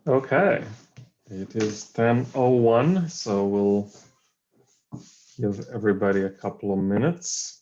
Okay, it is 10:01, so we'll give everybody a couple of minutes.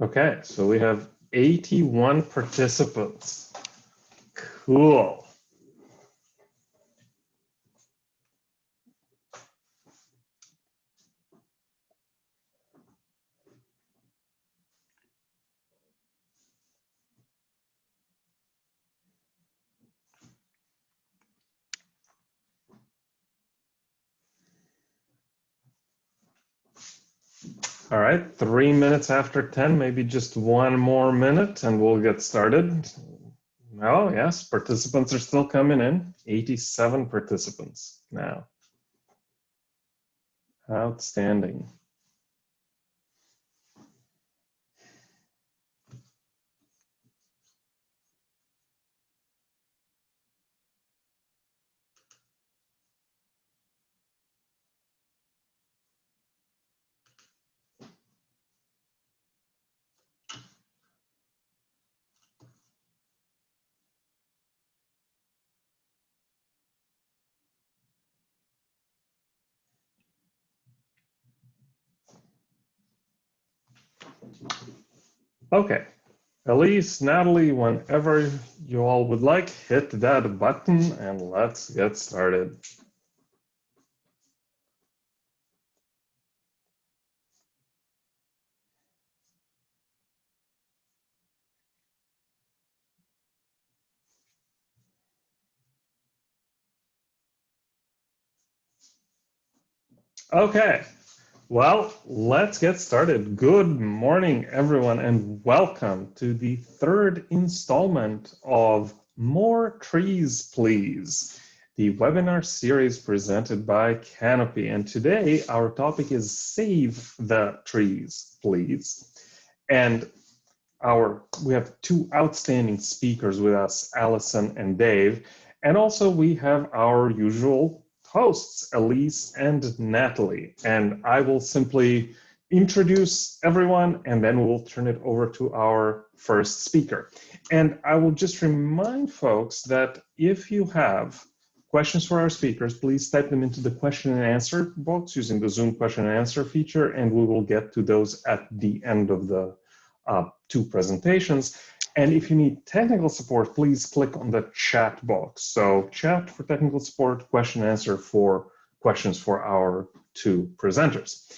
Okay, so we have 81 participants. Cool. All right, 3 minutes after 10, maybe just one more minute and we'll get started. Oh, yes, participants are still coming in. 87 participants now. Outstanding. Okay, Elise, Natalie, whenever you all would like, hit that button and let's get started. Okay, well, let's get started. Good morning, everyone, and welcome to the third installment of More Trees, Please, the webinar series presented by Canopy. And today, our topic is Save the Trees, Please. And we have two outstanding speakers with us, Alison and Dave. And also we have our usual hosts, Elise and Natalie. And I will simply introduce everyone, and then we'll turn it over to our first speaker. And I will just remind folks that if you have questions for our speakers, please type them into the question and answer box using the Zoom question and answer feature, and we will get to those at the end of the two presentations. And if you need technical support, please click on the chat box. So chat for technical support, question and answer for questions for our two presenters.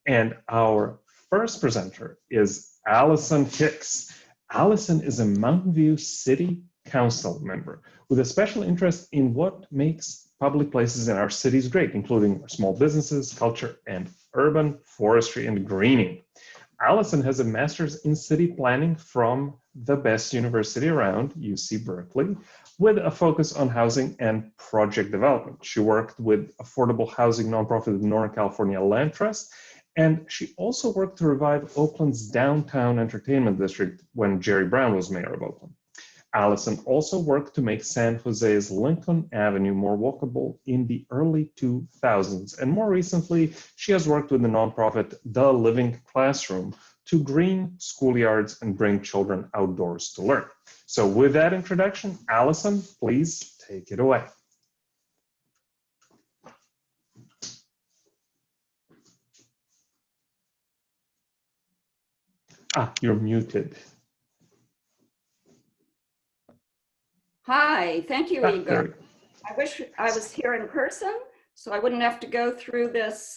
And our first presenter is Alison Hicks. Alison is a Mountain View City Council member with a special interest in what makes public places in our cities great, including small businesses, culture, and urban forestry and greening. Alison has a master's in city planning from the best university around, UC Berkeley, with a focus on housing and project development. She worked with affordable housing nonprofit Northern California Land Trust, and she also worked to revive Oakland's downtown entertainment district when Jerry Brown was mayor of Oakland. Alison also worked to make San Jose's Lincoln Avenue more walkable in the early 2000s. And more recently, she has worked with the nonprofit The Living Classroom to green schoolyards and bring children outdoors to learn. So with that introduction, Alison, please take it away. You're muted. Hi, thank you, Igor. I wish I was here in person so I wouldn't have to go through this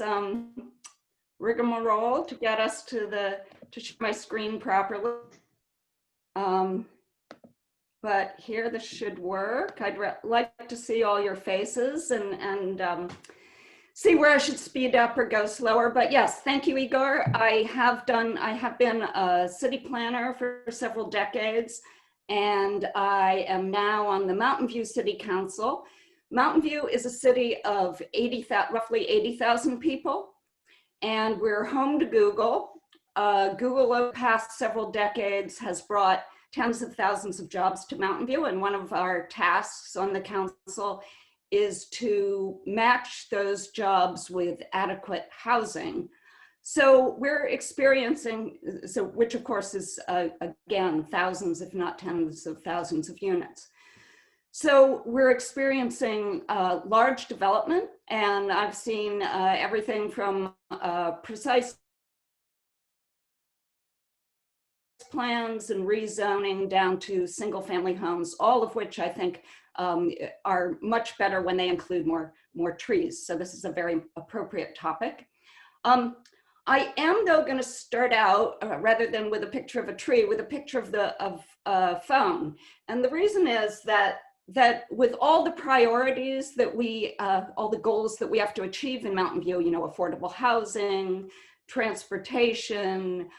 rigmarole to get us to show my screen properly. But here this should work. I'd like to see all your faces and see where I should speed up or go slower. But yes, thank you, Igor. I have been a city planner for several decades, and I am now on the Mountain View City Council. Mountain View is a city of roughly 80,000 people, and we're home to Google. Google over the past several decades has brought tens of thousands of jobs to Mountain View, and one of our tasks on the council is to match those jobs with adequate housing. So we're experiencing, which of course is again, thousands, if not tens of thousands of units. So we're experiencing large development, and I've seen everything from precise plans and rezoning down to single family homes, all of which I think are much better when they include more trees. So this is a very appropriate topic. I am, though, going to start out, rather than with a picture of a tree, with a picture of a phone. And the reason is that with all the priorities that all the goals that we have to achieve in Mountain View, you know, affordable housing, transportation,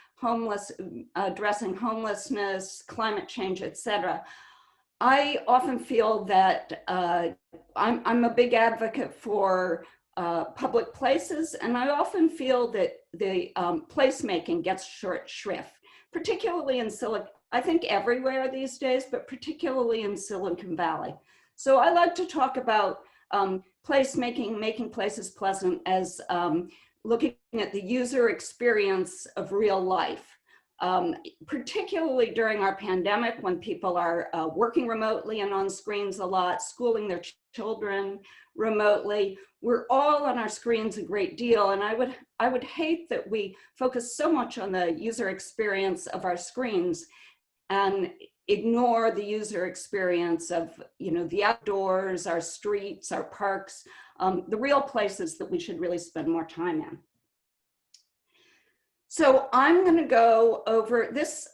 addressing homelessness, climate change, etc. I often feel that I'm a big advocate for public places, and I often feel that the placemaking gets short shrift, particularly in I think everywhere these days, but particularly in Silicon Valley. So I like to talk about placemaking, making places pleasant, as looking at the user experience of real life. Particularly during our pandemic, when people are working remotely and on screens a lot, schooling their children remotely, we're all on our screens a great deal. And I would hate that we focus so much on the user experience of our screens and ignore the user experience of, you know, the outdoors, our streets, our parks, the real places that we should really spend more time in. So I'm going to go over this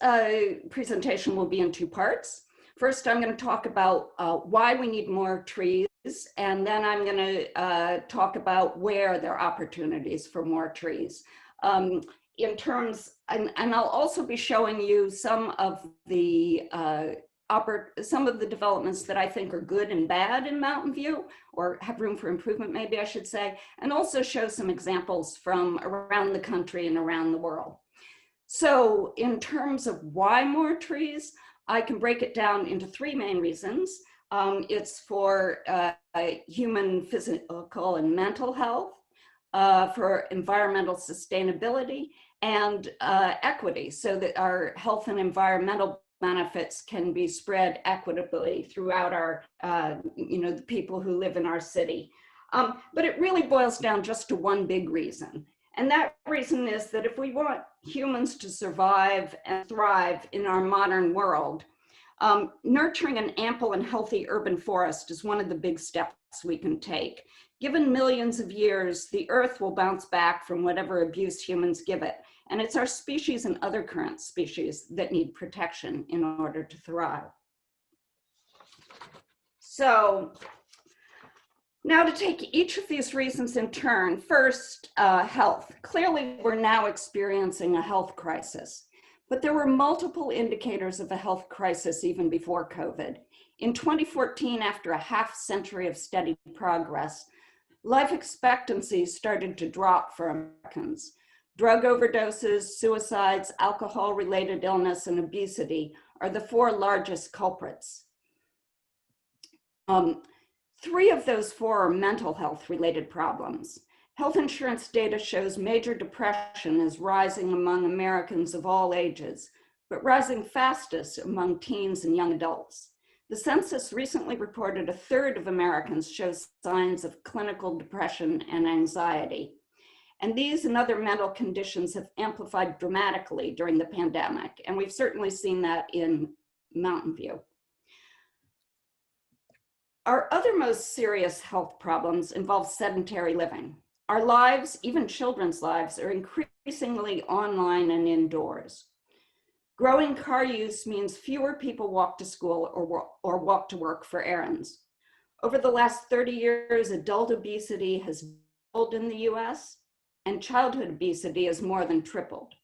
presentation will be in two parts. First, I'm going to talk about why we need more trees, and then I'm going to talk about where there are opportunities for more trees. In terms, and I'll also be showing you some of the developments that I think are good and bad in Mountain View, or have room for improvement, maybe I should say, and also show some examples from around the country and around the world. So in terms of why more trees, I can break it down into three main reasons. It's for human physical and mental health. for environmental sustainability and equity, so that our health and environmental benefits can be spread equitably throughout our, the people who live in our city. But it really boils down just to one big reason. And that reason is that if we want humans to survive and thrive in our modern world, nurturing an ample and healthy urban forest is one of the big steps we can take. Given millions of years, the earth will bounce back from whatever abuse humans give it. And it's our species and other current species that need protection in order to thrive. So now to take each of these reasons in turn. First, health. Clearly, we're now experiencing a health crisis, but there were multiple indicators of a health crisis even before COVID. In 2014, after a half century of steady progress, life expectancy started to drop for Americans. Drug overdoses, suicides, alcohol-related illness, and obesity are the four largest culprits. 3 of those 4 are mental health-related problems. Health insurance data shows major depression is rising among Americans of all ages, but rising fastest among teens and young adults. The census recently reported 1/3 of Americans show signs of clinical depression and anxiety. And these and other mental conditions have amplified dramatically during the pandemic, and we've certainly seen that in Mountain View. Our other most serious health problems involve sedentary living. Our lives, even children's lives, are increasingly online and indoors. Growing car use means fewer people walk to school or walk to work for errands. Over the last 30 years, adult obesity has doubled in the US, and childhood obesity has more than tripled.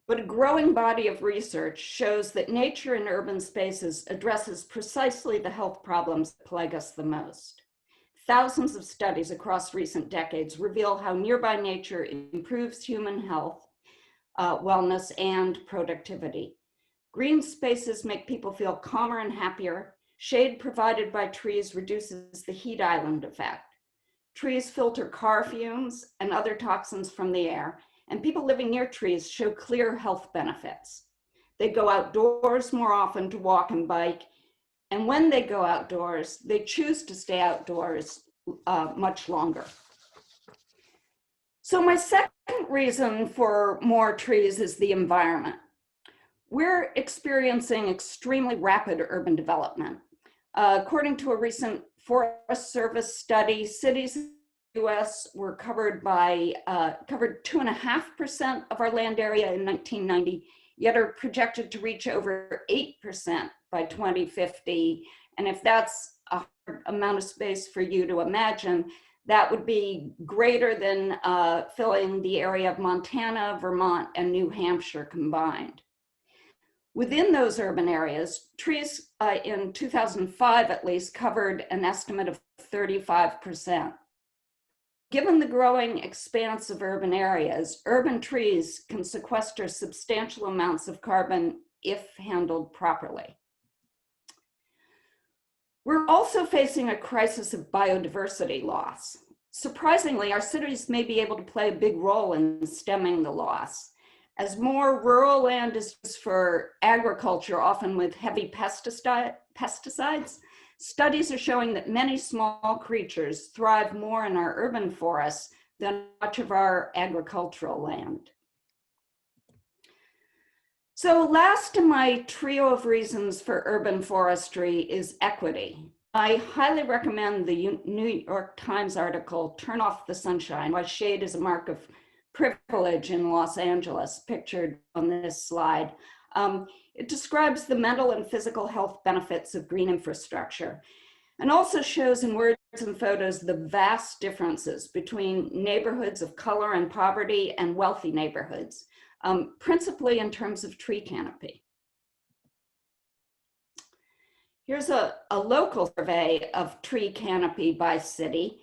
But a growing body of research shows that nature in urban spaces addresses precisely the health problems that plague us the most. Thousands of studies across recent decades reveal how nearby nature improves human health, wellness, and productivity. Green spaces make people feel calmer and happier. Shade provided by trees reduces the heat island effect. Trees filter car fumes and other toxins from the air, and people living near trees show clear health benefits. They go outdoors more often to walk and bike, and when they go outdoors, they choose to stay outdoors much longer. So my second reason for more trees is the environment. We're experiencing extremely rapid urban development. According to a recent Forest Service study, cities in the US were covered 2.5% of our land area in 1990, yet are projected to reach over 8% by 2050. And if that's a hard amount of space for you to imagine, that would be greater than filling the area of Montana, Vermont, and New Hampshire combined. Within those urban areas, trees in 2005 at least covered an estimate of 35%. Given the growing expanse of urban areas, urban trees can sequester substantial amounts of carbon if handled properly. We're also facing a crisis of biodiversity loss. Surprisingly, our cities may be able to play a big role in stemming the loss. As more rural land is used for agriculture, often with heavy pesticides, studies are showing that many small creatures thrive more in our urban forests than much of our agricultural land. So last in my trio of reasons for urban forestry is equity. I highly recommend the New York Times article, "Turn Off the Sunshine: Why Shade is a Mark of Privilege in Los Angeles," pictured on this slide. It describes the mental and physical health benefits of green infrastructure, and also shows in words and photos the vast differences between neighborhoods of color and poverty and wealthy neighborhoods, principally in terms of tree canopy. Here's a local survey of tree canopy by city.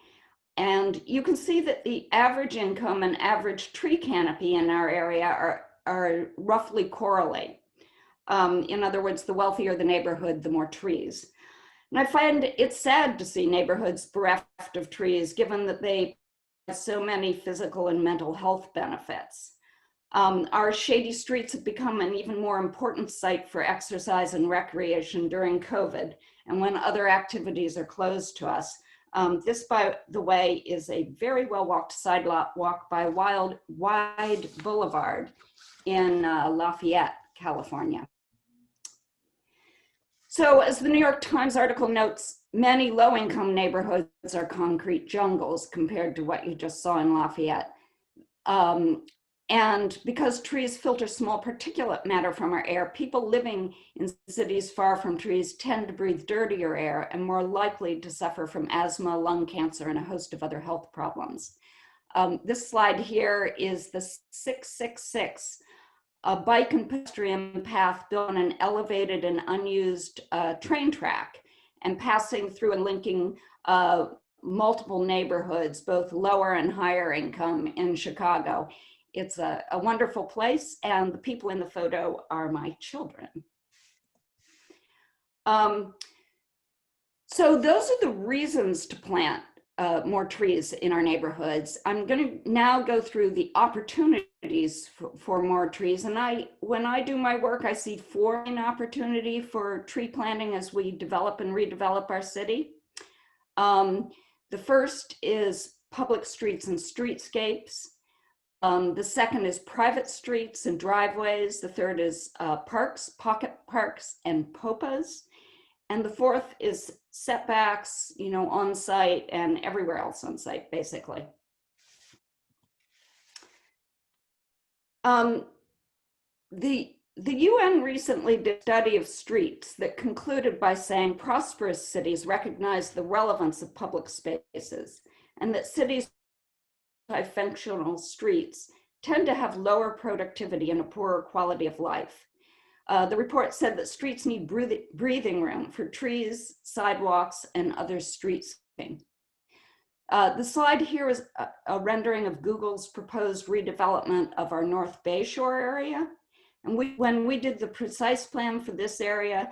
And you can see that the average income and average tree canopy in our area are roughly correlate. In other words, the wealthier the neighborhood, the more trees. And I find it sad to see neighborhoods bereft of trees, given that they so many physical and mental health benefits. Our shady streets have become an even more important site for exercise and recreation during COVID and when other activities are closed to us. This, by the way, is a very well-walked sidewalk by Wide Boulevard in Lafayette, California. So as the New York Times article notes, many low-income neighborhoods are concrete jungles compared to what you just saw in Lafayette. And because trees filter small particulate matter from our air, people living in cities far from trees tend to breathe dirtier air and more likely to suffer from asthma, lung cancer, and a host of other health problems. This slide here is the 666, a bike and pedestrian path built on an elevated and unused train track and passing through and linking multiple neighborhoods, both lower and higher income in Chicago. It's a wonderful place, and the people in the photo are my children. So those are the reasons to plant more trees in our neighborhoods. I'm going to now go through the opportunities for more trees. And when I do my work, I see 4 main opportunities for tree planting as we develop and redevelop our city. The first is public streets and streetscapes. The second is private streets and driveways. The third is parks, pocket parks, and POPAs. And the fourth is setbacks, on site and everywhere else on site, basically. The UN recently did a study of streets that concluded by saying prosperous cities recognize the relevance of public spaces and that cities multifunctional streets tend to have lower productivity and a poorer quality of life. The report said that streets need breathing room for trees, sidewalks, and other streetscaping. The slide here is a rendering of Google's proposed redevelopment of our North Bay Shore area. And when we did the precise plan for this area,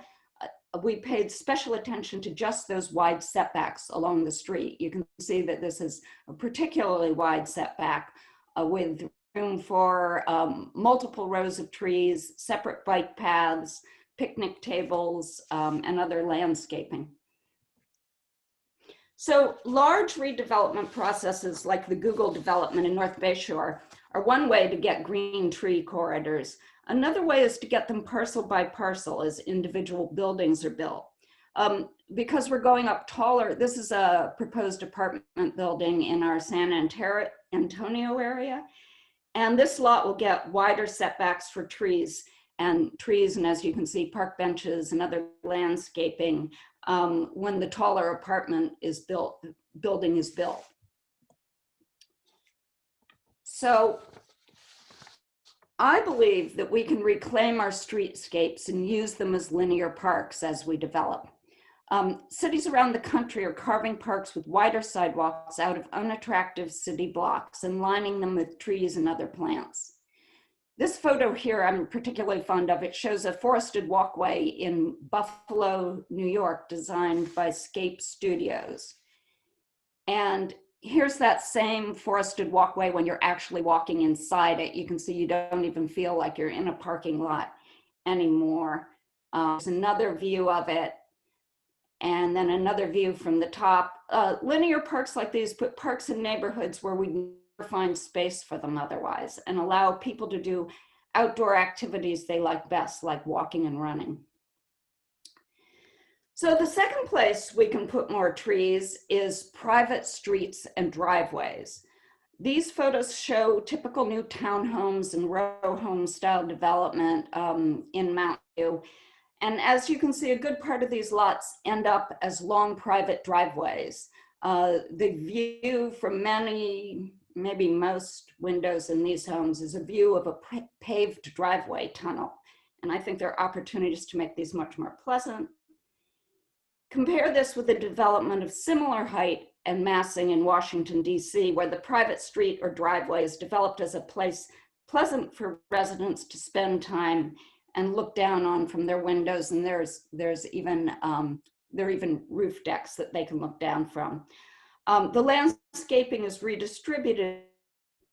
we paid special attention to just those wide setbacks along the street. You can see that this is a particularly wide setback with room for multiple rows of trees, separate bike paths, picnic tables, and other landscaping. So large redevelopment processes like the Google development in North Bay Shore are one way to get green tree corridors. Another way is to get them parcel by parcel as individual buildings are built. Because we're going up taller, this is a proposed apartment building in our San Antonio area. And this lot will get wider setbacks for trees, and as you can see, park benches and other landscaping when the taller apartment is building is built. So I believe that we can reclaim our streetscapes and use them as linear parks as we develop. Cities around the country are carving parks with wider sidewalks out of unattractive city blocks and lining them with trees and other plants. This photo here I'm particularly fond of. It shows a forested walkway in Buffalo, New York, designed by Scape Studios. And here's that same forested walkway when you're actually walking inside it. You can see you don't even feel like you're in a parking lot anymore. There's another view of it, and then another view from the top. Linear parks like these put parks in neighborhoods where we never find space for them otherwise, and allow people to do outdoor activities they like best, like walking and running. So the second place we can put more trees is private streets and driveways. These photos show typical new townhomes and row home style development in Mountain View. And as you can see, a good part of these lots end up as long private driveways. The view from many, maybe most windows in these homes is a view of a paved driveway tunnel. And I think there are opportunities to make these much more pleasant. Compare this with the development of similar height and massing in Washington, D.C., where the private street or driveway is developed as a place pleasant for residents to spend time and look down on from their windows. And there are even roof decks that they can look down from. The landscaping is redistributed,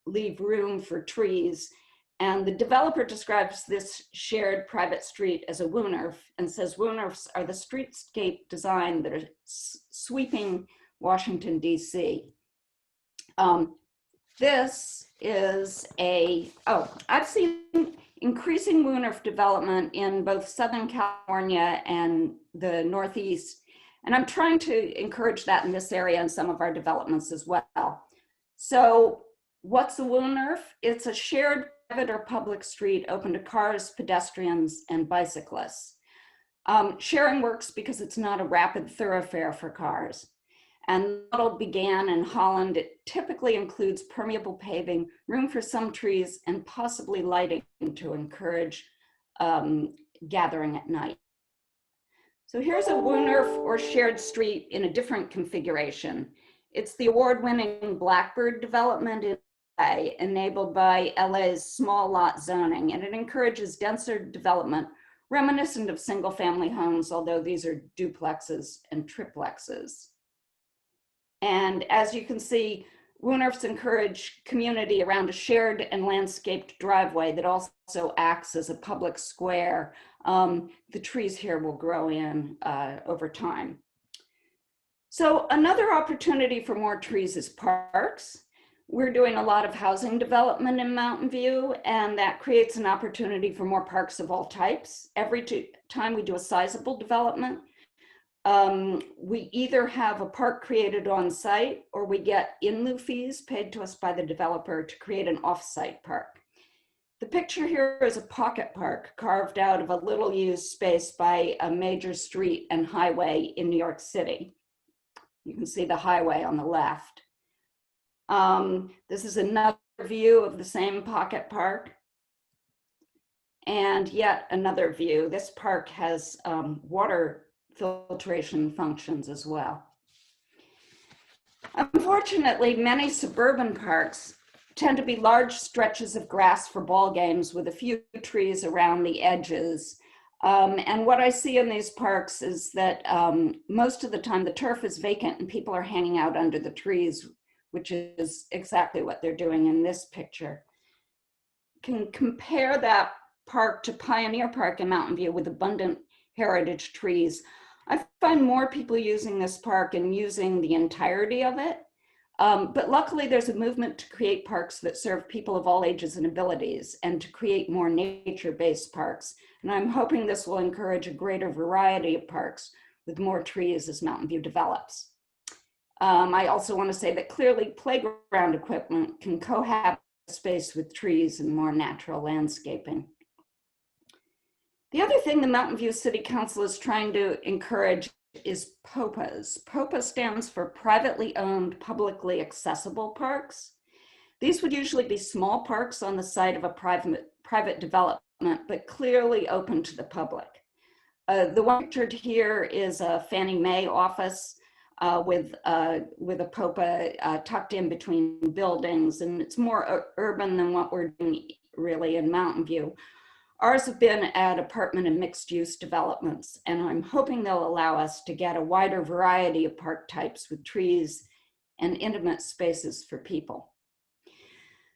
leave room for trees. And the developer describes this shared private street as a woonerf and says woonerfs are the streetscape design that are sweeping Washington, D.C. This is I've seen increasing woonerf development in both Southern California and the Northeast. And I'm trying to encourage that in this area and some of our developments as well. So what's a woonerf? It's a shared private or public street open to cars, pedestrians, and bicyclists. Sharing works because it's not a rapid thoroughfare for cars. And the model began in Holland. It typically includes permeable paving, room for some trees, and possibly lighting to encourage gathering at night. So here's a woonerf or shared street in a different configuration. It's the award-winning Blackbird Development in LA, enabled by LA's small lot zoning, and it encourages denser development reminiscent of single-family homes, although these are duplexes and triplexes. And as you can see, woonerfs encourage community around a shared and landscaped driveway that also acts as a public square. The trees here will grow in over time. So another opportunity for more trees is parks. We're doing a lot of housing development in Mountain View, and that creates an opportunity for more parks of all types. Every time we do a sizable development, we either have a park created on site or we get in lieu fees paid to us by the developer to create an off-site park. The picture here is a pocket park carved out of a little used space by a major street and highway in New York City. You can see the highway on the left. This is another view of the same pocket park. And yet another view. This park has water filtration functions as well. Unfortunately, many suburban parks tend to be large stretches of grass for ball games with a few trees around the edges. And what I see in these parks is that most of the time the turf is vacant and people are hanging out under the trees, which is exactly what they're doing in this picture. Can compare that park to Pioneer Park in Mountain View with abundant heritage trees. I find more people using this park and using the entirety of it. But luckily there's a movement to create parks that serve people of all ages and abilities and to create more nature-based parks. And I'm hoping this will encourage a greater variety of parks with more trees as Mountain View develops. I also want to say that clearly playground equipment can cohabit space with trees and more natural landscaping. The other thing the Mountain View City Council is trying to encourage is POPAs. POPA stands for privately owned, publicly accessible parks. These would usually be small parks on the site of a private development, but clearly open to the public. The one pictured here is a Fannie Mae office with a POPA tucked in between buildings, and it's more urban than what we're doing really in Mountain View. Ours have been at apartment and mixed use developments, and I'm hoping they'll allow us to get a wider variety of park types with trees and intimate spaces for people.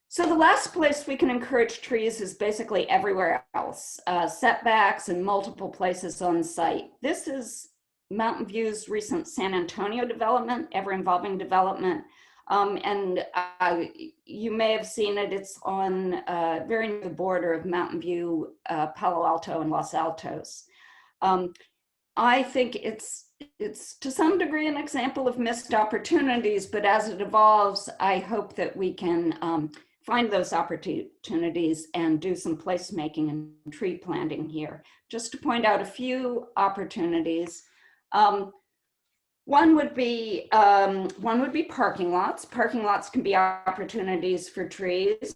So the last place we can encourage trees is basically everywhere else, setbacks and multiple places on site. This is Mountain View's recent San Antonio development, ever-involving development. And you may have seen it. It's on very near the border of Mountain View, Palo Alto, and Los Altos. I think it's to some degree an example of missed opportunities, but as it evolves, I hope that we can find those opportunities and do some placemaking and tree planting here. Just to point out a few opportunities. One would be parking lots. Parking lots can be opportunities for trees.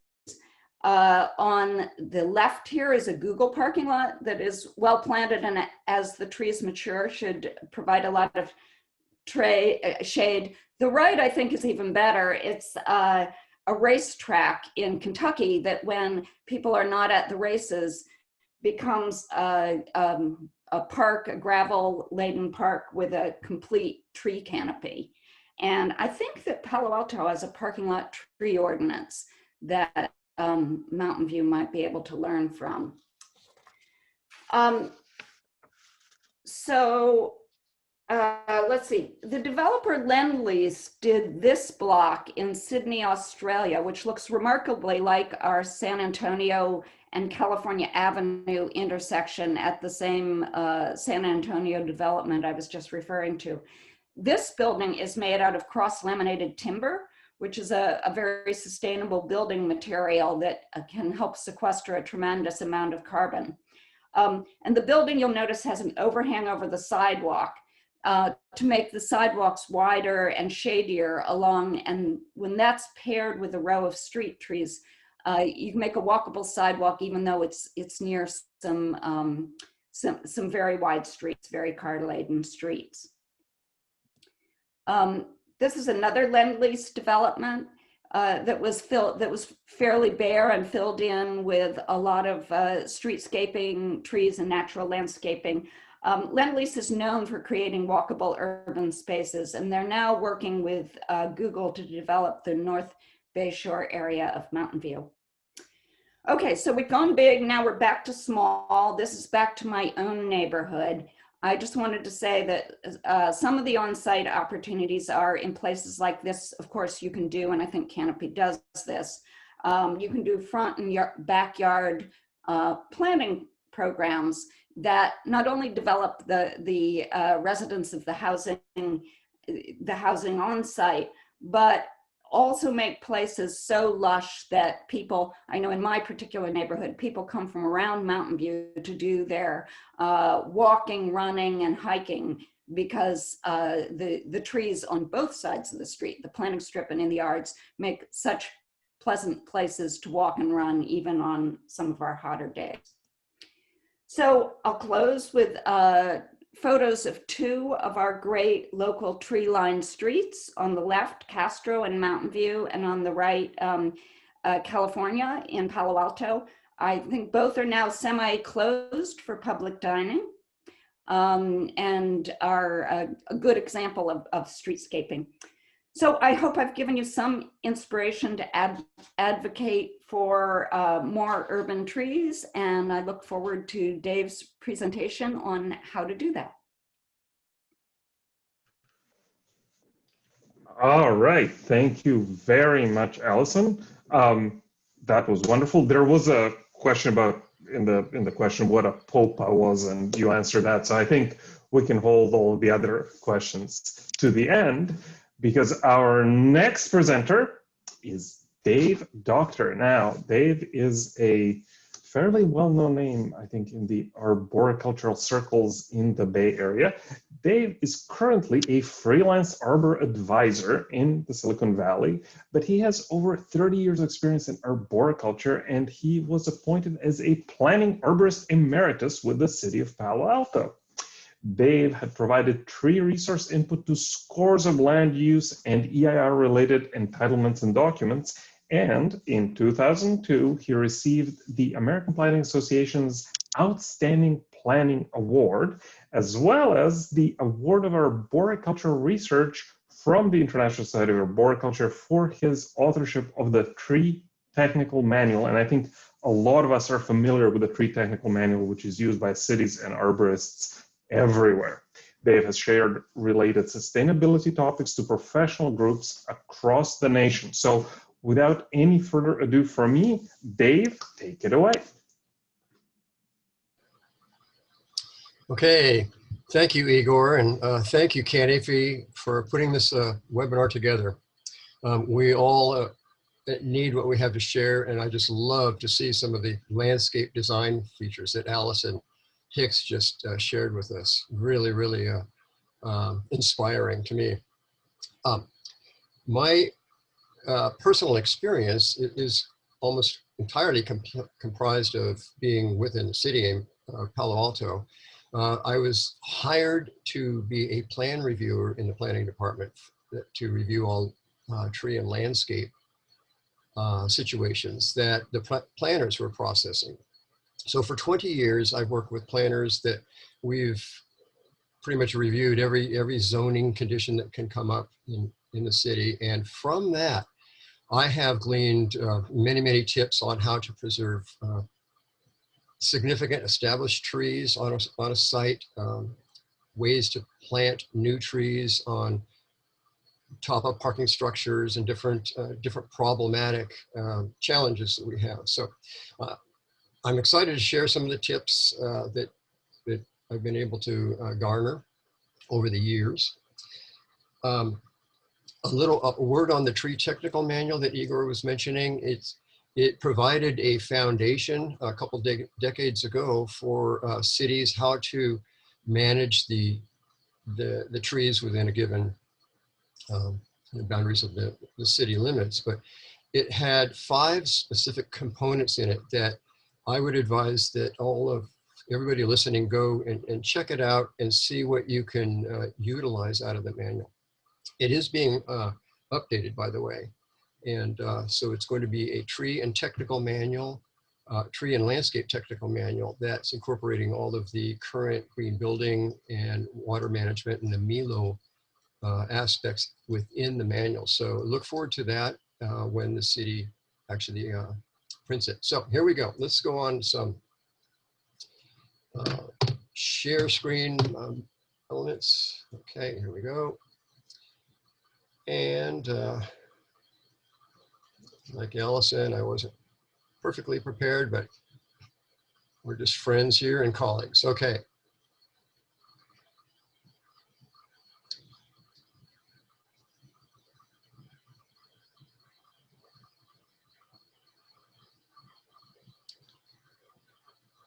On the left here is a Google parking lot that is well planted and as the trees mature should provide a lot of shade. The right, I think, is even better. It's a racetrack in Kentucky that when people are not at the races becomes a park, a gravel-laden park with a complete tree canopy. And I think that Palo Alto has a parking lot tree ordinance that Mountain View might be able to learn from. Let's see, the developer Lendlease did this block in Sydney, Australia, which looks remarkably like our San Antonio and California Avenue intersection at the same San Antonio development I was just referring to. This building is made out of cross-laminated timber, which is a very sustainable building material that can help sequester a tremendous amount of carbon. And the building, you'll notice, has an overhang over the sidewalk to make the sidewalks wider and shadier along. And when that's paired with a row of street trees, you can make a walkable sidewalk, even though it's near some very wide streets, very car-laden streets. This is another Lendlease development that was fairly bare and filled in with a lot of streetscaping, trees, and natural landscaping. Lendlease is known for creating walkable urban spaces, and they're now working with Google to develop the North Bayshore area of Mountain View. Okay, so we've gone big, now we're back to small. This is back to my own neighborhood. I just wanted to say that some of the on-site opportunities are in places like this. Of course, you can do, and I think Canopy does this, you can do front and backyard planting programs that not only develop the residents of the housing on site, but also make places so lush that people, I know in my particular neighborhood, people come from around Mountain View to do their walking, running, and hiking because the trees on both sides of the street, the planting strip and in the yards, make such pleasant places to walk and run even on some of our hotter days. So I'll close with photos of two of our great local tree-lined streets. On the left, Castro and Mountain View, and on the right, California in Palo Alto. I think both are now semi-closed for public dining and are a good example of streetscaping. So I hope I've given you some inspiration to advocate for more urban trees, and I look forward to Dave's presentation on how to do that. All right, thank you very much, Alison. That was wonderful. There was a question about in the question what a polpa was, and you answered that. So I think we can hold all the other questions to the end, because our next presenter is Dave Doctor. Now, Dave is a fairly well-known name, I think, in the arboricultural circles in the Bay Area. Dave is currently a freelance arbor advisor in the Silicon Valley, but he has over 30 years experience in arboriculture, and he was appointed as a planning arborist emeritus with the city of Palo Alto. Dave had provided tree resource input to scores of land use and EIR-related entitlements and documents, and in 2002, he received the American Planning Association's Outstanding Planning Award, as well as the Award of Arboricultural Research from the International Society of Arboriculture for his authorship of the Tree Technical Manual. And I think a lot of us are familiar with the Tree Technical Manual, which is used by cities and arborists everywhere. Dave has shared related sustainability topics to professional groups across the nation. So without any further ado from me, Dave, take it away. Okay, thank you, Igor, and thank you, Canopy, for putting this webinar together. We all need what we have to share, and I just love to see some of the landscape design features that Alison Hicks just shared with us. Really, really inspiring to me. My personal experience is almost entirely comprised of being within the city of Palo Alto. I was hired to be a plan reviewer in the planning department to review all tree and landscape situations that the planners were processing. So for 20 years, I've worked with planners that we've pretty much reviewed every zoning condition that can come up in in the city. And from that, I have gleaned many, many tips on how to preserve significant established trees on a site, ways to plant new trees on top of parking structures and different problematic challenges that we have. So I'm excited to share some of the tips that I've been able to garner over the years. A word on the tree technical manual that Igor was mentioning. It provided a foundation a couple decades ago for cities how to manage the trees within a given the boundaries of the city limits. But it had 5 specific components in it that I would advise that everybody listening go and check it out and see what you can utilize out of the manual. It is being updated, by the way. And so it's going to be a tree and technical manual, tree and landscape technical manual that's incorporating all of the current green building and water management and the MELO aspects within the manual. So look forward to that when the city actually prints it. So here we go. Let's go on some share screen elements. Okay, here we go. And like Allison, I wasn't perfectly prepared, but we're just friends here and colleagues. Okay.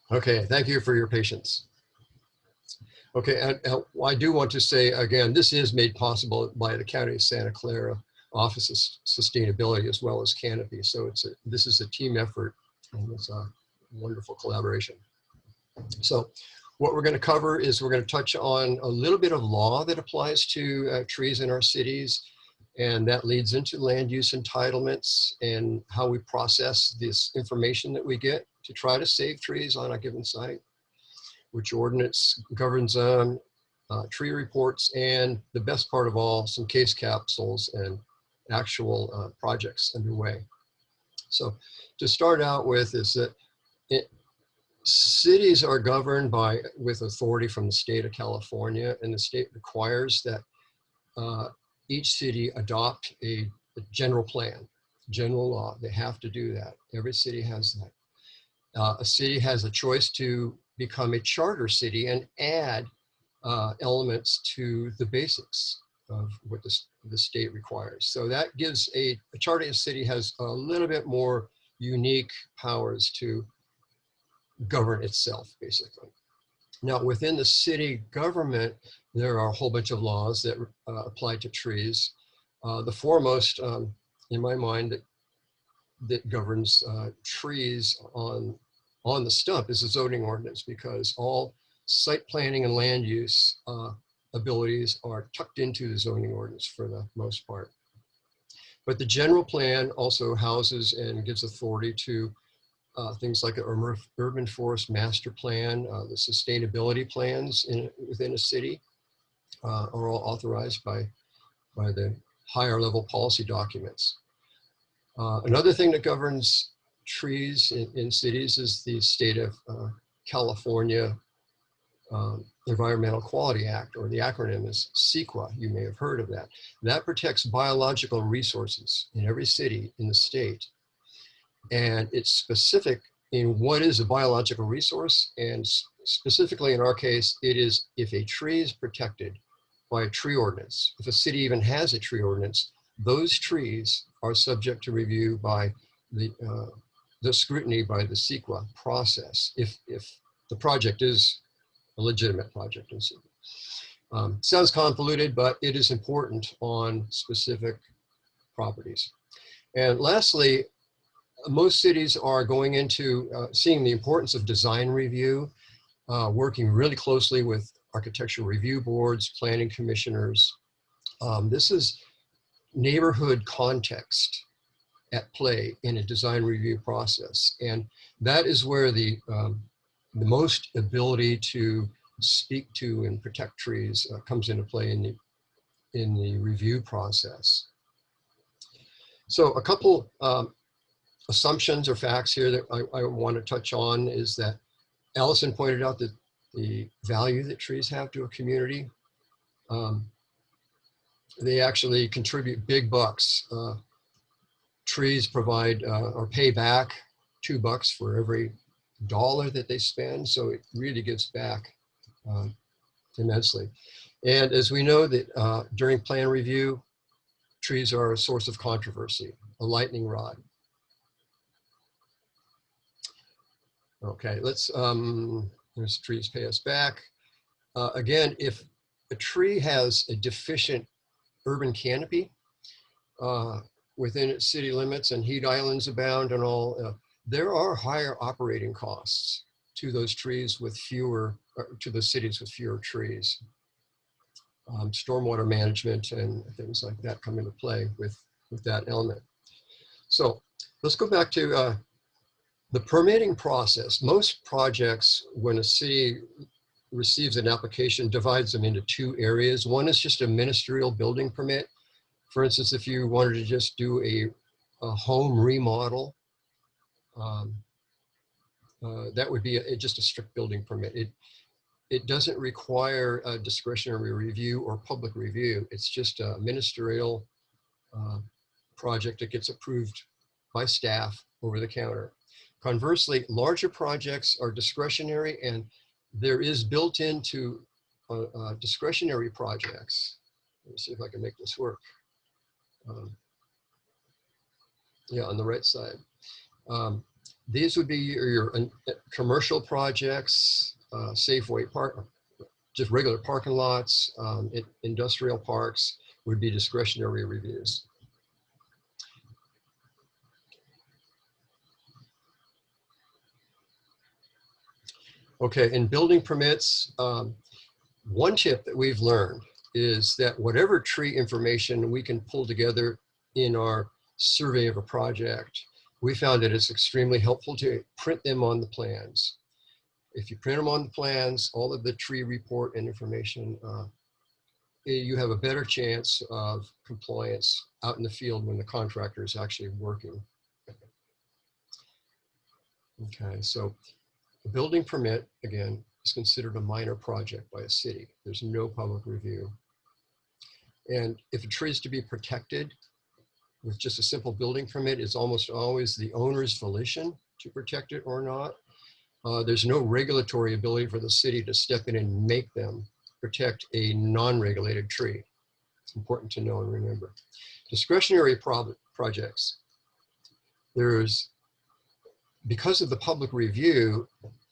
Okay, thank you for your patience. Okay, and I do want to say again, this is made possible by the County of Santa Clara Office of Sustainability as well as Canopy. So this is a team effort and it's a wonderful collaboration. So what we're going to cover is we're going to touch on a little bit of law that applies to trees in our cities. And that leads into land use entitlements and how we process this information that we get to try to save trees on a given site, which ordinance governs them, tree reports, and the best part of all, some case capsules and actual projects underway. So to start out with is that cities are governed with authority from the state of California, and the state requires that each city adopt a general plan, general law. They have to do that. Every city has that. A city has a choice to become a charter city and add elements to the basics of what the state requires. So that gives a charter city has a little bit more unique powers to govern itself, basically. Now, within the city government, there are a whole bunch of laws that apply to trees. The foremost, in my mind, that governs trees on the stump is the zoning ordinance, because all site planning and land use abilities are tucked into the zoning ordinance for the most part. But the general plan also houses and gives authority to things like an urban forest master plan, the sustainability plans within a city are all authorized by the higher level policy documents. Another thing that governs trees in cities is the state of California Environmental Quality Act, or the acronym is CEQA. You may have heard of that. That protects biological resources in every city in the state. And it's specific in what is a biological resource. And specifically in our case, it is if a tree is protected by a tree ordinance. If a city even has a tree ordinance, those trees are subject to review by the scrutiny by the CEQA process, if the project is a legitimate project in city. Sounds convoluted, but it is important on specific properties. And lastly, most cities are going into seeing the importance of design review, working really closely with architectural review boards, planning commissioners. This is neighborhood context at play in a design review process. And that is where the most ability to speak to and protect trees comes into play in in the review process. So a couple assumptions or facts here that I want to touch on is that Alison pointed out that the value that trees have to a community. They actually contribute big bucks. Trees provide or pay back $2 for every dollar that they spend. So it really gives back immensely. And as we know that during plan review, trees are a source of controversy, a lightning rod. Okay, let's, there's trees pay us back. Again, if a tree has a deficient urban canopy within its city limits and heat islands abound and all, there are higher operating costs to those trees with fewer, to the cities with fewer trees. Stormwater management and things like that come into play with that element. So let's go back to the permitting process. Most projects, when a city receives an application, divides them into two areas. One is just a ministerial building permit. For instance, if you wanted to just do a home remodel, that would be just a strict building permit. It doesn't require a discretionary review or public review. It's just a ministerial project that gets approved by staff over the counter. Conversely, larger projects are discretionary, and there is built into discretionary projects. Let me see if I can make this work. Yeah, on the right side. These would be your commercial projects, Safeway park, just regular parking lots, industrial parks would be discretionary reviews. Okay, in building permits, one tip that we've learned is that whatever tree information we can pull together in our survey of a project, we found that it's extremely helpful to print them on the plans. If you print them on the plans, all of the tree report and information, you have a better chance of compliance out in the field when the contractor is actually working. Okay, so a building permit, again, is considered a minor project by a city. There's no public review. And if a tree is to be protected with just a simple building permit, it's almost always the owner's volition to protect it or not. There's no regulatory ability for the city to step in and make them protect a non-regulated tree. It's important to know and remember. Discretionary projects. There's, because of the public review,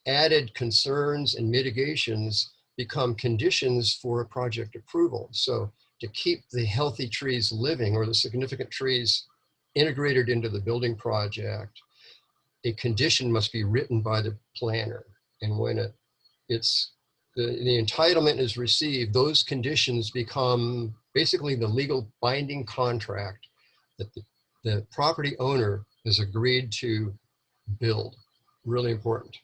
added concerns and mitigations become conditions for a project approval. So to keep the healthy trees living or the significant trees integrated into the building project, a condition must be written by the planner. And when the entitlement is received, those conditions become basically the legal binding contract that the property owner has agreed to build. Really important.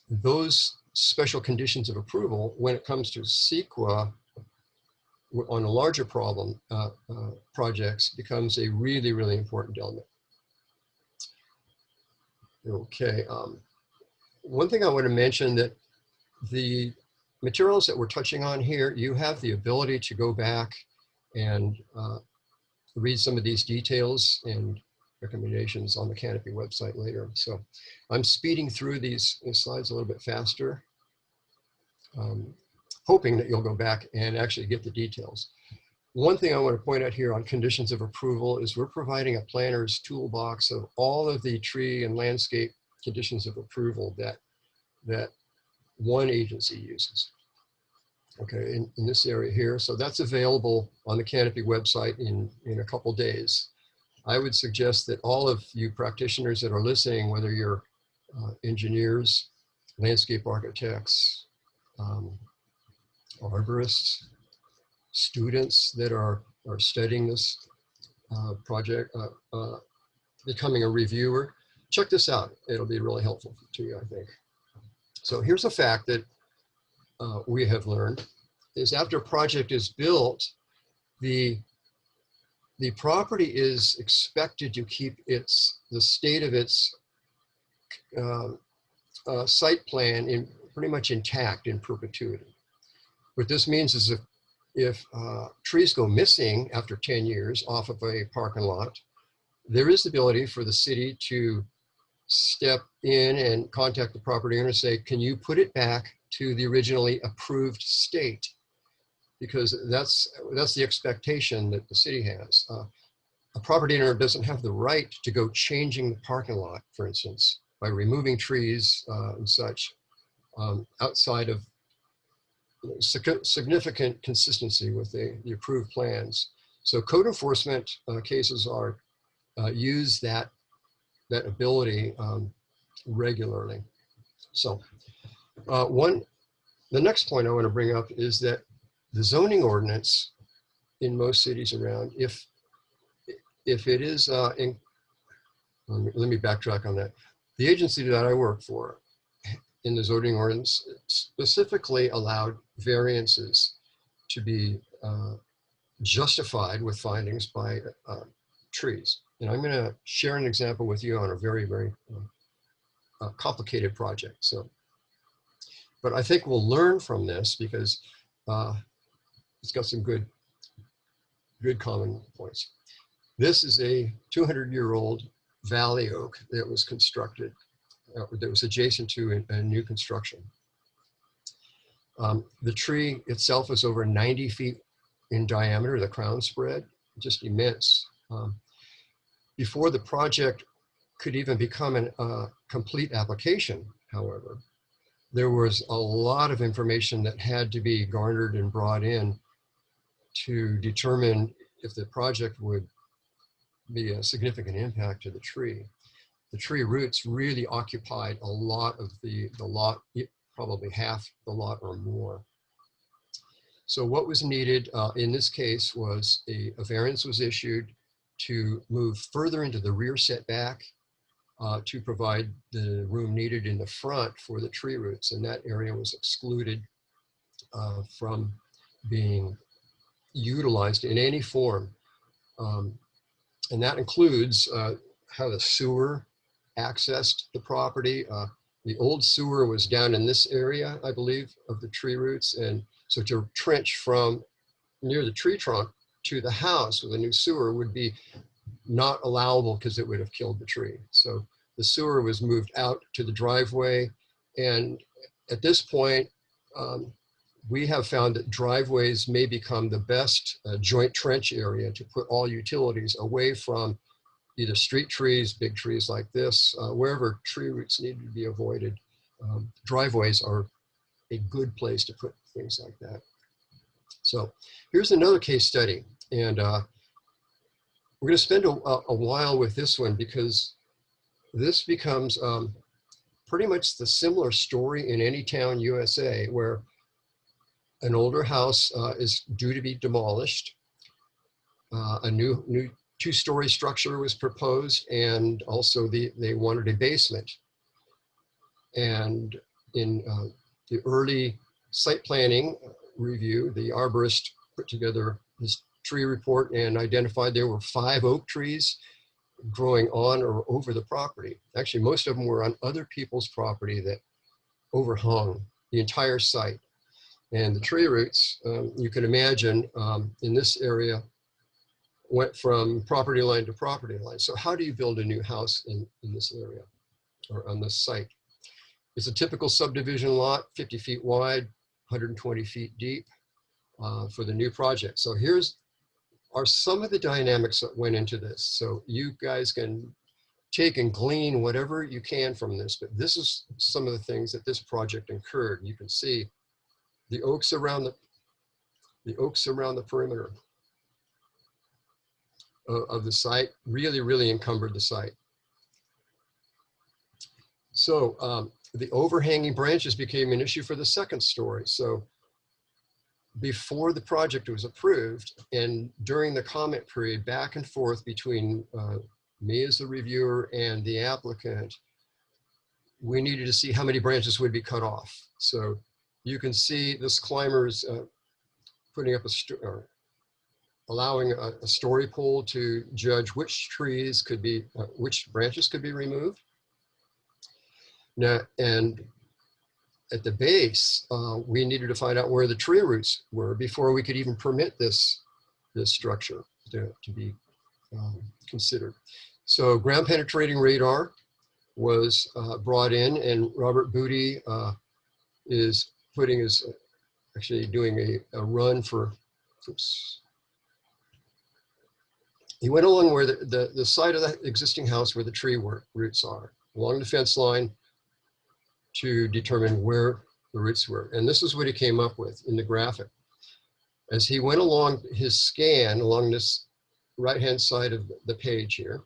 Those special conditions of approval, when it comes to CEQA, on a larger problem projects, becomes a really, really important element. Okay, one thing I want to mention that the materials that we're touching on here, you have the ability to go back and read some of these details and recommendations on the Canopy website later. So I'm speeding through these slides a little bit faster, hoping that you'll go back and actually get the details. One thing I want to point out here on conditions of approval is we're providing a planner's toolbox of all of the tree and landscape conditions of approval that one agency uses. Okay, in this area here. So that's available on the Canopy website in a couple days. I would suggest that all of you practitioners that are listening, whether you're engineers, landscape architects, arborists, students that are studying this project, becoming a reviewer, check this out. It'll be really helpful to you, I think. So here's a fact that we have learned is after a project is built, the property is expected to keep the state of its site plan pretty much intact in perpetuity. What this means is if trees go missing after 10 years off of a parking lot, there is the ability for the city to step in and contact the property owner and say, can you put it back to the originally approved state? Because that's the expectation that the city has. A property owner doesn't have the right to go changing the parking lot, for instance, by removing trees and such, outside of significant consistency with the approved plans. So code enforcement cases are use that ability regularly. So the next point I want to bring up is that the zoning ordinance in most cities around, if it is let me backtrack on that. The agency that I work for in the zoning ordinance specifically allowed variances to be justified with findings by trees. And I'm going to share an example with you on a very, very complicated project. So, but I think we'll learn from this because it's got some good common points. This is a 200-year-old valley oak that was constructed, that was adjacent to a new construction. The tree itself is over 90 feet in diameter, the crown spread, just immense. Before the project could even become a complete application, however, there was a lot of information that had to be garnered and brought in to determine if the project would be a significant impact to the tree. The tree roots really occupied a lot of the lot, probably half the lot or more. So what was needed in this case was a variance was issued to move further into the rear setback to provide the room needed in the front for the tree roots. And that area was excluded from being utilized in any form. And that includes how the sewer accessed the property. The old sewer was down in this area, I believe, of the tree roots. And so to trench from near the tree trunk to the house with a new sewer would be not allowable because it would have killed the tree. So the sewer was moved out to the driveway. And at this point, we have found that driveways may become the best joint trench area to put all utilities away from either street trees, big trees like this, wherever tree roots need to be avoided. Driveways are a good place to put things like that. So here's another case study. And we're going to spend a while with this one because this becomes pretty much the similar story in any town USA where an older house is due to be demolished. A new two-story structure was proposed, and also they wanted a basement. And in the early site planning review, the arborist put together his tree report and identified there were 5 oak trees growing on or over the property. Actually, most of them were on other people's property that overhung the entire site. And the tree roots, you can imagine, in this area, went from property line to property line. So how do you build a new house in this area or on this site? It's a typical subdivision lot, 50 feet wide, 120 feet deep for the new project. So are some of the dynamics that went into this. So you guys can take and glean whatever you can from this, but this is some of the things that this project incurred. You can see the oaks around the perimeter of the site really encumbered the site. So the overhanging branches became an issue for the second story. So before the project was approved and during the comment period, back and forth between me as the reviewer and the applicant, we needed to see how many branches would be cut off. So you can see this climber's putting up or allowing a story pole to judge which trees could be, which branches could be removed. Now, and at the base, we needed to find out where the tree roots were before we could even permit this structure to be considered. So ground penetrating radar was brought in, and Robert Booty is actually doing a run for, oops. He went along where the side of the existing house where the tree roots are, along the fence line, to determine where the roots were. And this is what he came up with in the graphic. As he went along his scan along this right-hand side of the page here,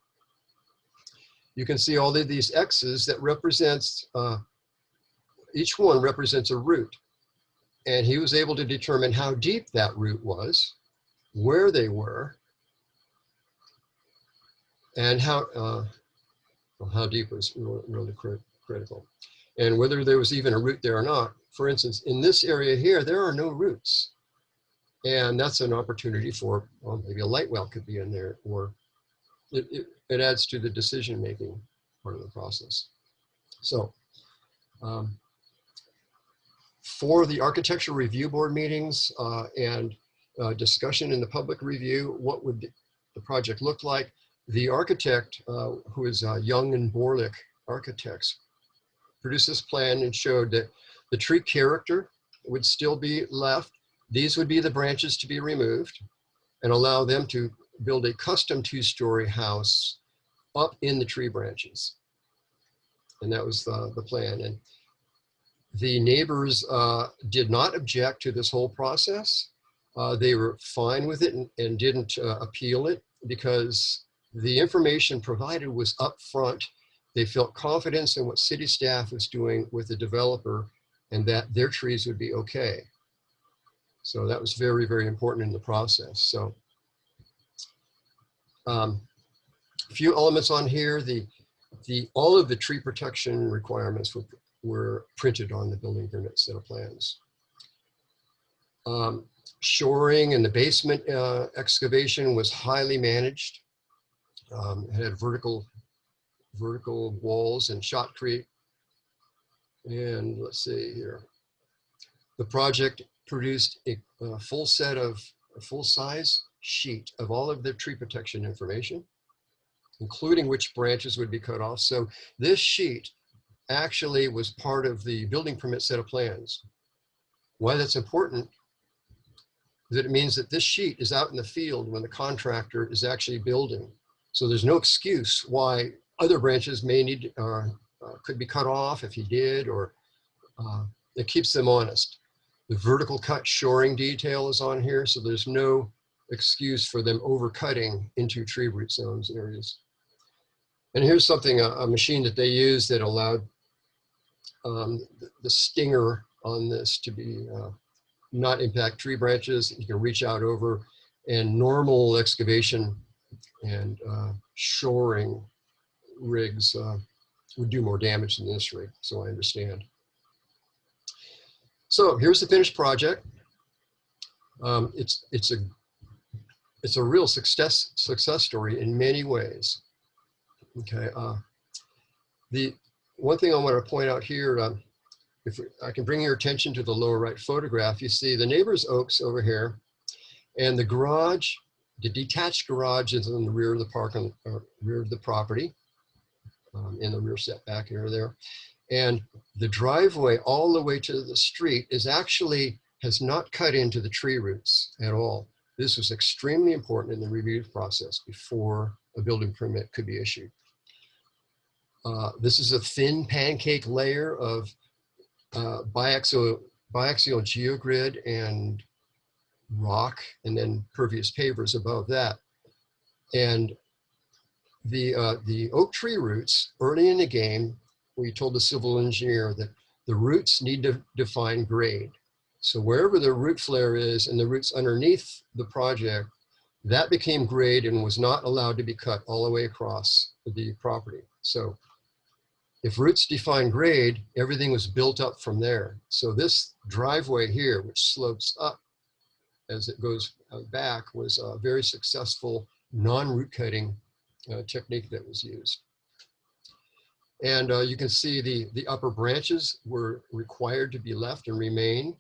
you can see all of these X's that represents, each one represents a root. And he was able to determine how deep that root was, where they were, and how deep was really critical. And whether there was even a root there or not. For instance, in this area here, there are no roots. And that's an opportunity for, well, maybe a light well could be in there, or it adds to the decision-making part of the process. So for the architecture review board meetings and discussion in the public review, what would the project look like? The architect, who is Young and Borlick Architects, produced this plan and showed that the tree character would still be left. These would be the branches to be removed and allow them to build a custom 2-story house up in the tree branches. And that was the plan. And the neighbors did not object to this whole process. They were fine with it and didn't appeal it because the information provided was upfront. They felt confidence in what city staff was doing with the developer and that their trees would be okay. So that was very, very important in the process. So a few elements on here. All of the tree protection requirements were printed on the building permit set of plans. Shoring and the basement excavation was highly managed. It had vertical walls and shotcrete. And let's see here. The project produced a full-size sheet of all of the tree protection information, including which branches would be cut off. So this sheet actually was part of the building permit set of plans. Why that's important is that it means that this sheet is out in the field when the contractor is actually building. So there's no excuse why other branches may need, could be cut off if he did, or it keeps them honest. The vertical cut shoring detail is on here, so there's no excuse for them overcutting into tree root zones areas. And here's something, a machine that they use that allowed the stinger on this to be not impact tree branches. You can reach out over, and normal excavation and shoring rigs would do more damage than this rig, so I understand. So here's the finished project. It's a real success story in many ways. Okay. The one thing I want to point out here, if I can bring your attention to the lower right photograph, you see the neighbor's oaks over here, and the garage, the detached garage is in the rear of the rear of the property, in the rear setback here or there. And the driveway all the way to the street has not cut into the tree roots at all. This was extremely important in the review process before a building permit could be issued. This is a thin pancake layer of biaxial geogrid and rock, and then pervious pavers above that. And the oak tree roots, early in the game, we told the civil engineer that the roots need to define grade. So wherever the root flare is and the roots underneath the project, that became grade and was not allowed to be cut all the way across the property. So if roots define grade, everything was built up from there. So this driveway here, which slopes up, as it goes back, was a very successful non-root cutting technique that was used. And you can see the upper branches were required to be left and remain.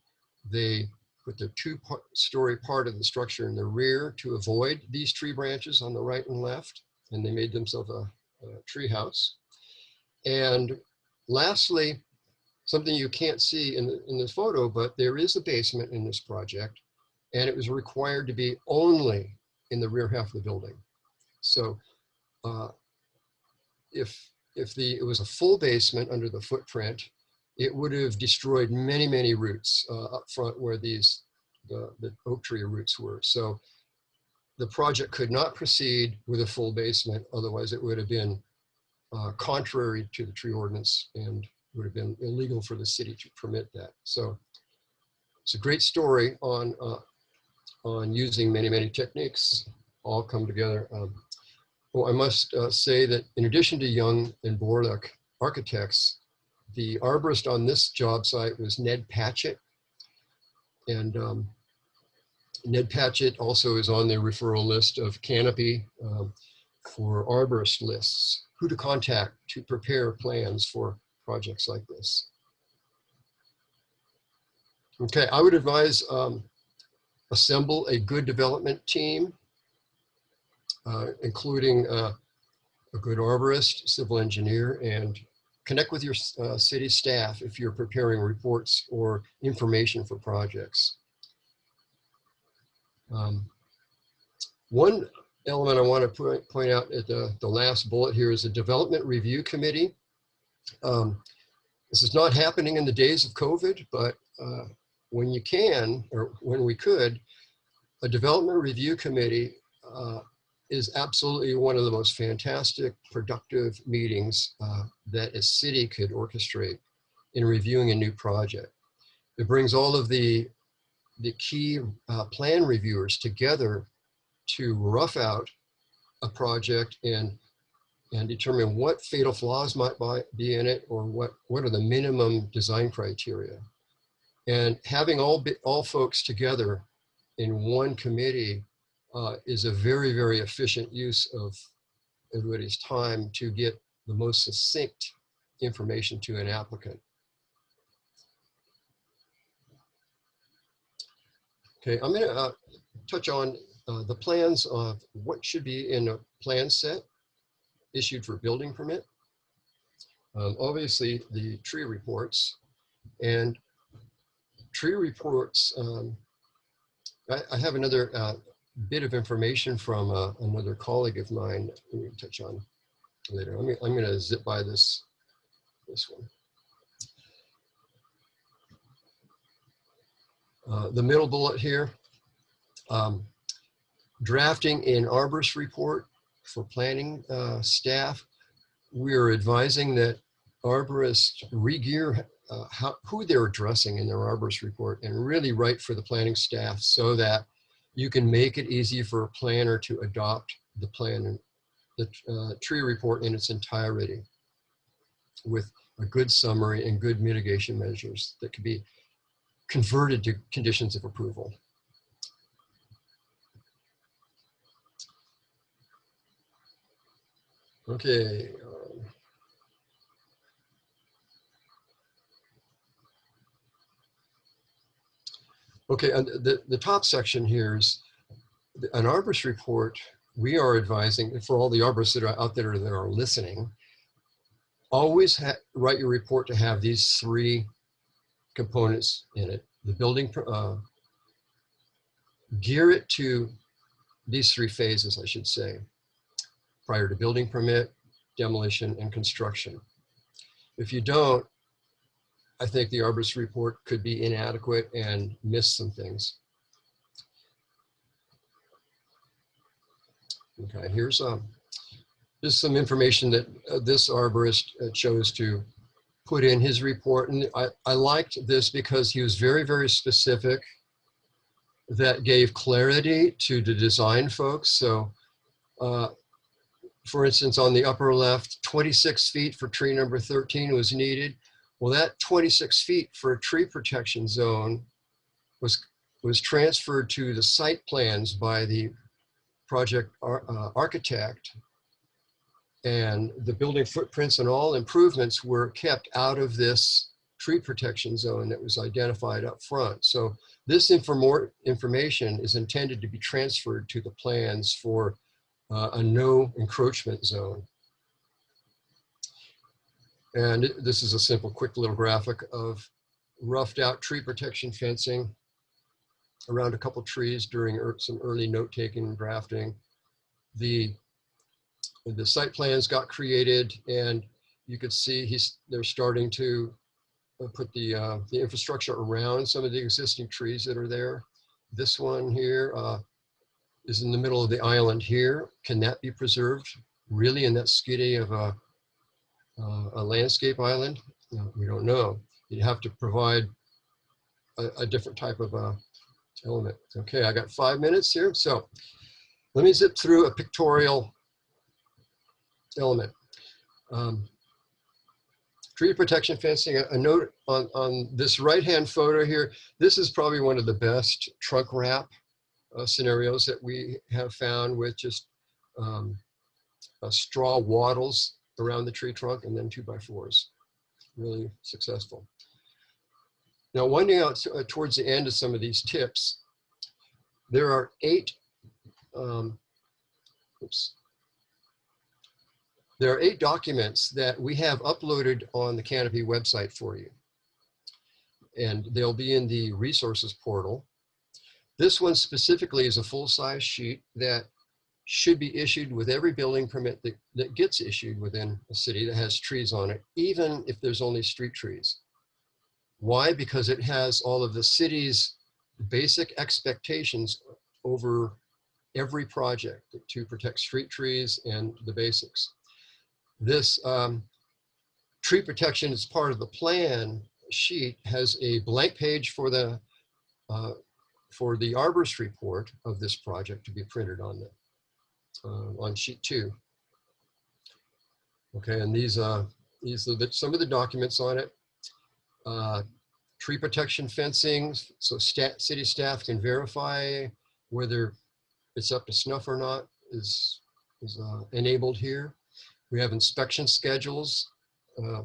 They put the two-story part of the structure in the rear to avoid these tree branches on the right and left, and they made themselves a tree house. And lastly, something you can't see in this photo, but there is a basement in this project, and it was required to be only in the rear half of the building. So if it was a full basement under the footprint, it would have destroyed many, many roots up front where the oak tree roots were. So the project could not proceed with a full basement, otherwise it would have been contrary to the tree ordinance and would have been illegal for the city to permit that. So it's a great story on using many, many techniques all come together. Well, I must say that in addition to Young and Borlaug architects, the arborist on this job site was Ned Patchett. And Ned Patchett also is on the referral list of Canopy for arborist lists, who to contact to prepare plans for projects like this. Okay, I would advise assemble a good development team, including a good arborist, civil engineer, and connect with your city staff if you're preparing reports or information for projects. One element I want to point out at the last bullet here is a development review committee. This is not happening in the days of COVID, but when you can, or when we could, a development review committee is absolutely one of the most fantastic, productive meetings that a city could orchestrate in reviewing a new project. It brings all of the key plan reviewers together to rough out a project and determine what fatal flaws might be in it, or what are the minimum design criteria. And having all folks together in one committee is a very, very efficient use of everybody's time to get the most succinct information to an applicant. Okay, I'm going to touch on the plans of what should be in a plan set issued for building permit. Obviously, the tree reports. And tree reports, I have another bit of information from another colleague of mine we can touch on later. I'm going to zip by this one. The middle bullet here, drafting an arborist report for planning staff. We are advising that arborists re-gear who they're addressing in their arborist report and really write for the planning staff so that you can make it easy for a planner to adopt the plan and the tree report in its entirety with a good summary and good mitigation measures that can be converted to conditions of approval. Okay. Okay, and the top section here is an arborist report. We are advising for all the arborists that are out there that are listening, always write your report to have these three components in it. The building, gear it to these three phases, I should say, prior to building permit, demolition, and construction. If you don't, I think the arborist report could be inadequate and miss some things. Okay, here's some information that this arborist chose to put in his report. And I liked this because he was very, very specific. That gave clarity to the design folks. So for instance, on the upper left, 26 feet for tree number 13 was needed. Well, that 26 feet for a tree protection zone was was transferred to the site plans by the project architect, and the building footprints and all improvements were kept out of this tree protection zone that was identified up front. So this information is intended to be transferred to the plans for a no encroachment zone. And this is a simple, quick little graphic of roughed out tree protection fencing around a couple trees during some early note-taking and drafting. The site plans got created, and you could see they're starting to put the infrastructure around some of the existing trees that are there. This one here is in the middle of the island here. Can that be preserved really in that skiddy of a landscape island? No, we don't know. You'd have to provide a different type of element. Okay, I got 5 minutes here. So let me zip through a pictorial element. Tree protection fencing, a note on this right-hand photo here. This is probably one of the best trunk wrap scenarios that we have found, with just straw wattles around the tree trunk and then 2x4s. Really successful. Now, winding out towards the end of some of these tips, there are 8 There are 8 documents that we have uploaded on the Canopy website for you, and they'll be in the resources portal. This one specifically is a full-size sheet that should be issued with every building permit that gets issued within a city that has trees on it, even if there's only street trees. Why? Because it has all of the city's basic expectations over every project to protect street trees and the basics. This tree protection as part of the plan sheet has a blank page for the Arborist report of this project to be printed on sheet 2. Okay, and these are some of the documents on it. Tree protection fencing, so city staff can verify whether it's up to snuff or not, is enabled here. We have inspection schedules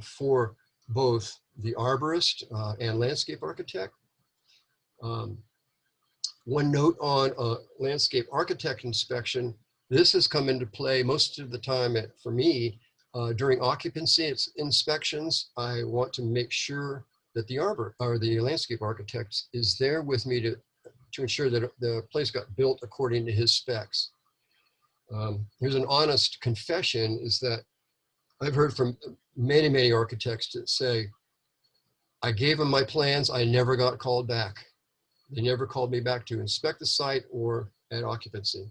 for both the arborist and landscape architect. One note on landscape architect inspection, this has come into play most of the time for me during occupancy inspections. I want to make sure that the landscape architect is there with me to ensure that the place got built according to his specs. Here's an honest confession, is that I've heard from many, many architects that say, I gave them my plans, I never got called back. They never called me back to inspect the site or at occupancy.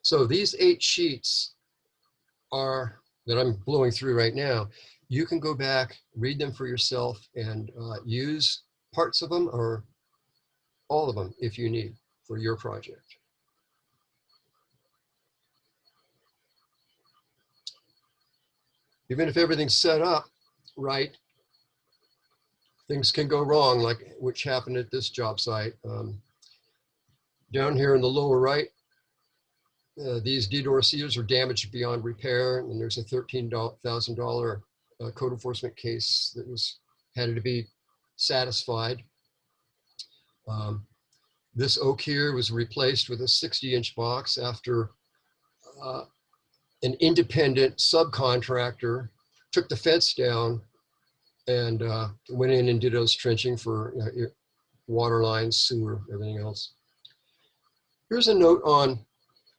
So these 8 sheets that I'm blowing through right now, you can go back, read them for yourself, and use parts of them or all of them if you need for your project. Even if everything's set up right, things can go wrong, like which happened at this job site. Down here in the lower right, these D-door seals are damaged beyond repair, and there's a $13,000 code enforcement case that had to be satisfied. This oak here was replaced with a 60-inch box after an independent subcontractor took the fence down and went in and did those trenching for water lines, sewer, everything else. Here's a note on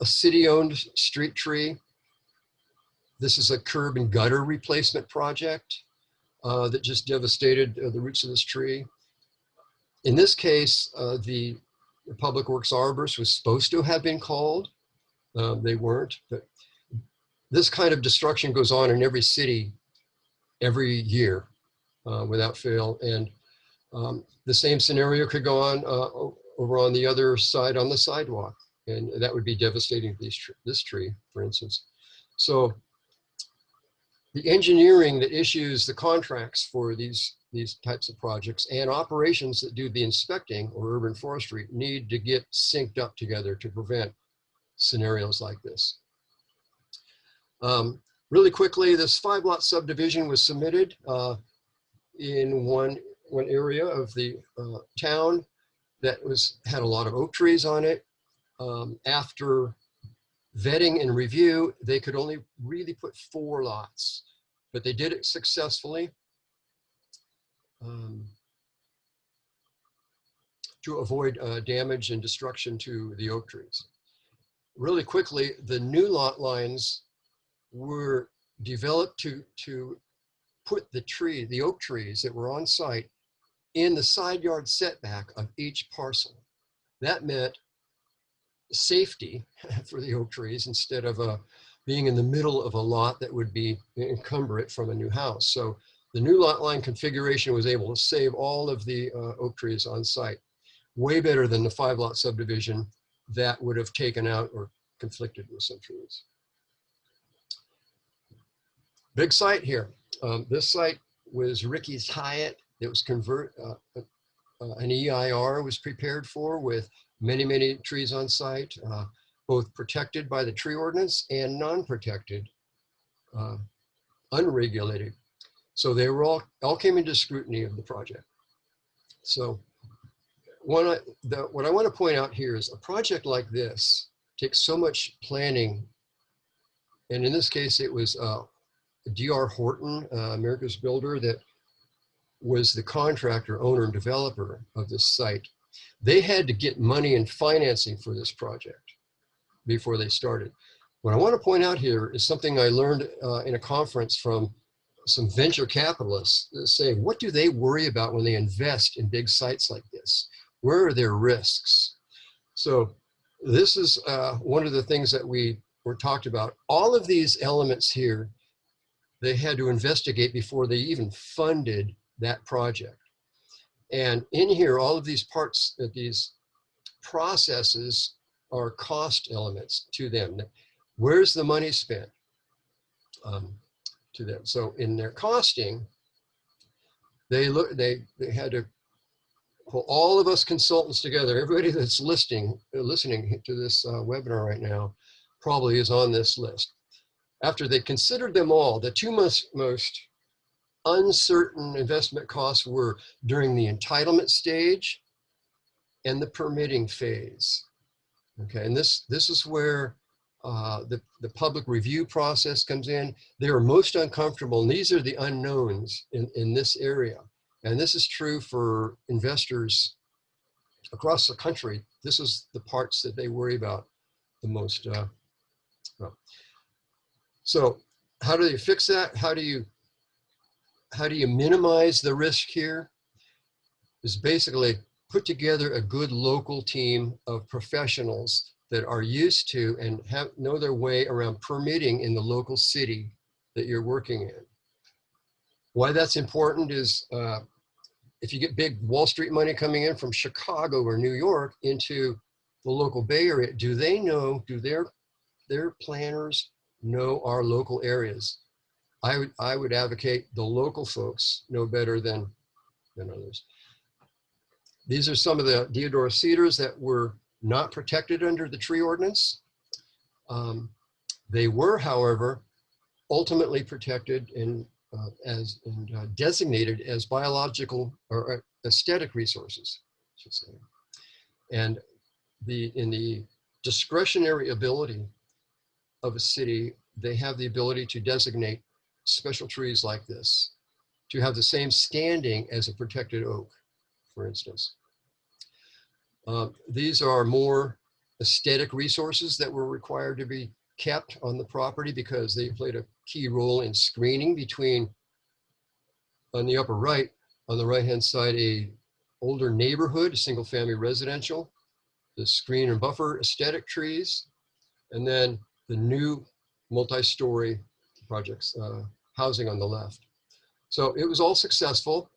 a city-owned street tree. This is a curb and gutter replacement project that just devastated the roots of this tree. In this case, the Public Works Arborist was supposed to have been called. They weren't, but this kind of destruction goes on in every city every year without fail. And the same scenario could go on over on the other side on the sidewalk, and that would be devastating to this tree, for instance. So the engineering that issues the contracts for these types of projects and operations that do the inspecting or urban forestry need to get synced up together to prevent scenarios like this. Really quickly, this 5-lot subdivision was submitted in one area of the town that had a lot of oak trees on it. After vetting and review, they could only really put 4 lots, but they did it successfully to avoid damage and destruction to the oak trees. Really quickly, the new lot lines were developed to put the oak trees that were on site in the side yard setback of each parcel. That meant safety for the oak trees instead of being in the middle of a lot that would be encumbered from a new house. So the new lot line configuration was able to save all of the oak trees on site. Way better than the 5-lot subdivision that would have taken out or conflicted with some trees. Big site here. This site was Ricky's Hyatt. It was an EIR was prepared for with many trees on site, both protected by the tree ordinance and non-protected, unregulated. So they were all came into scrutiny of the project. So what I want to point out here is a project like this takes so much planning. And in this case, it was D.R. Horton, America's Builder, that was the contractor, owner, and developer of this site. They had to get money and financing for this project before they started. What I want to point out here is something I learned in a conference from some venture capitalists saying, what do they worry about when they invest in big sites like this? Where are their risks? So this is one of the things that we were talked about. All of these elements here, they had to investigate before they even funded that project. And in here, all of these parts, these processes are cost elements to them. Where's the money spent to them? So in their costing, they had to pull all of us consultants together. Everybody that's listening to this webinar right now probably is on this list. After they considered them all, the two most uncertain investment costs were during the entitlement stage and the permitting phase. Okay, and this is where the public review process comes in. They are most uncomfortable, and these are the unknowns in this area. And this is true for investors across the country. This is the parts that they worry about the most. So how do you fix that? How do you minimize the risk here? Is basically put together a good local team of professionals that are used to and know their way around permitting in the local city that you're working in. Why that's important is if you get big Wall Street money coming in from Chicago or New York into the local Bay Area, do they know, do their planners know our local areas? I would advocate the local folks know better than others. These are some of the deodorus cedars that were not protected under the tree ordinance. They were, however, ultimately protected and designated as biological or aesthetic resources, I should say. And in the discretionary ability of a city, they have the ability to designate special trees like this to have the same standing as a protected oak, for instance. These are more aesthetic resources that were required to be kept on the property because they played a key role in screening between, on the upper right, on the right-hand side, a older neighborhood, single-family residential, the screen and buffer aesthetic trees, and then the new multi-story projects, housing on the left. So it was all successful,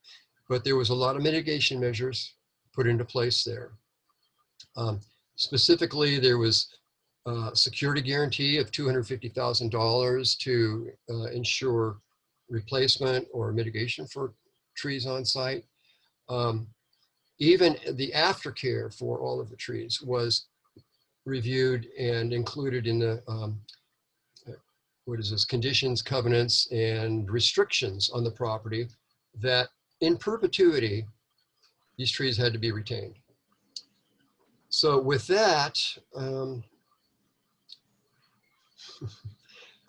but there was a lot of mitigation measures put into place there. Specifically, there was a security guarantee of $250,000 to ensure replacement or mitigation for trees on site. Even the aftercare for all of the trees was reviewed and included in the conditions, covenants, and restrictions on the property that in perpetuity, these trees had to be retained. So with that,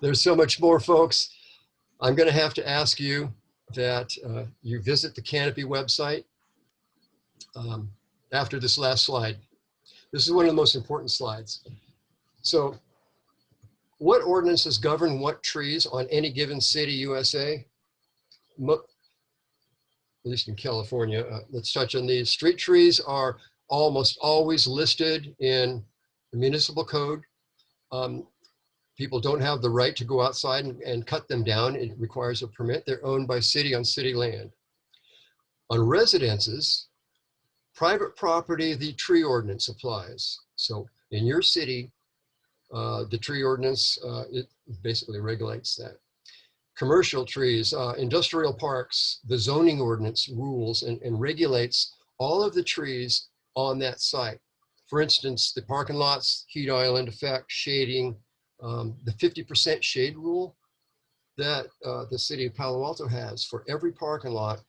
there's so much more, folks. I'm going to have to ask you that you visit the Canopy website after this last slide. This is one of the most important slides. So what ordinances govern what trees on any given city, USA? At least in California. Let's touch on these. Street trees are almost always listed in the municipal code. People don't have the right to go outside and cut them down. It requires a permit. They're owned by city on city land. On residences, private property, the tree ordinance applies. So in your city, the tree ordinance, it basically regulates that. Commercial trees, industrial parks, the zoning ordinance rules and regulates all of the trees on that site. For instance, the parking lots, heat island effect, shading, the 50% shade rule that the city of Palo Alto has for every parking lot,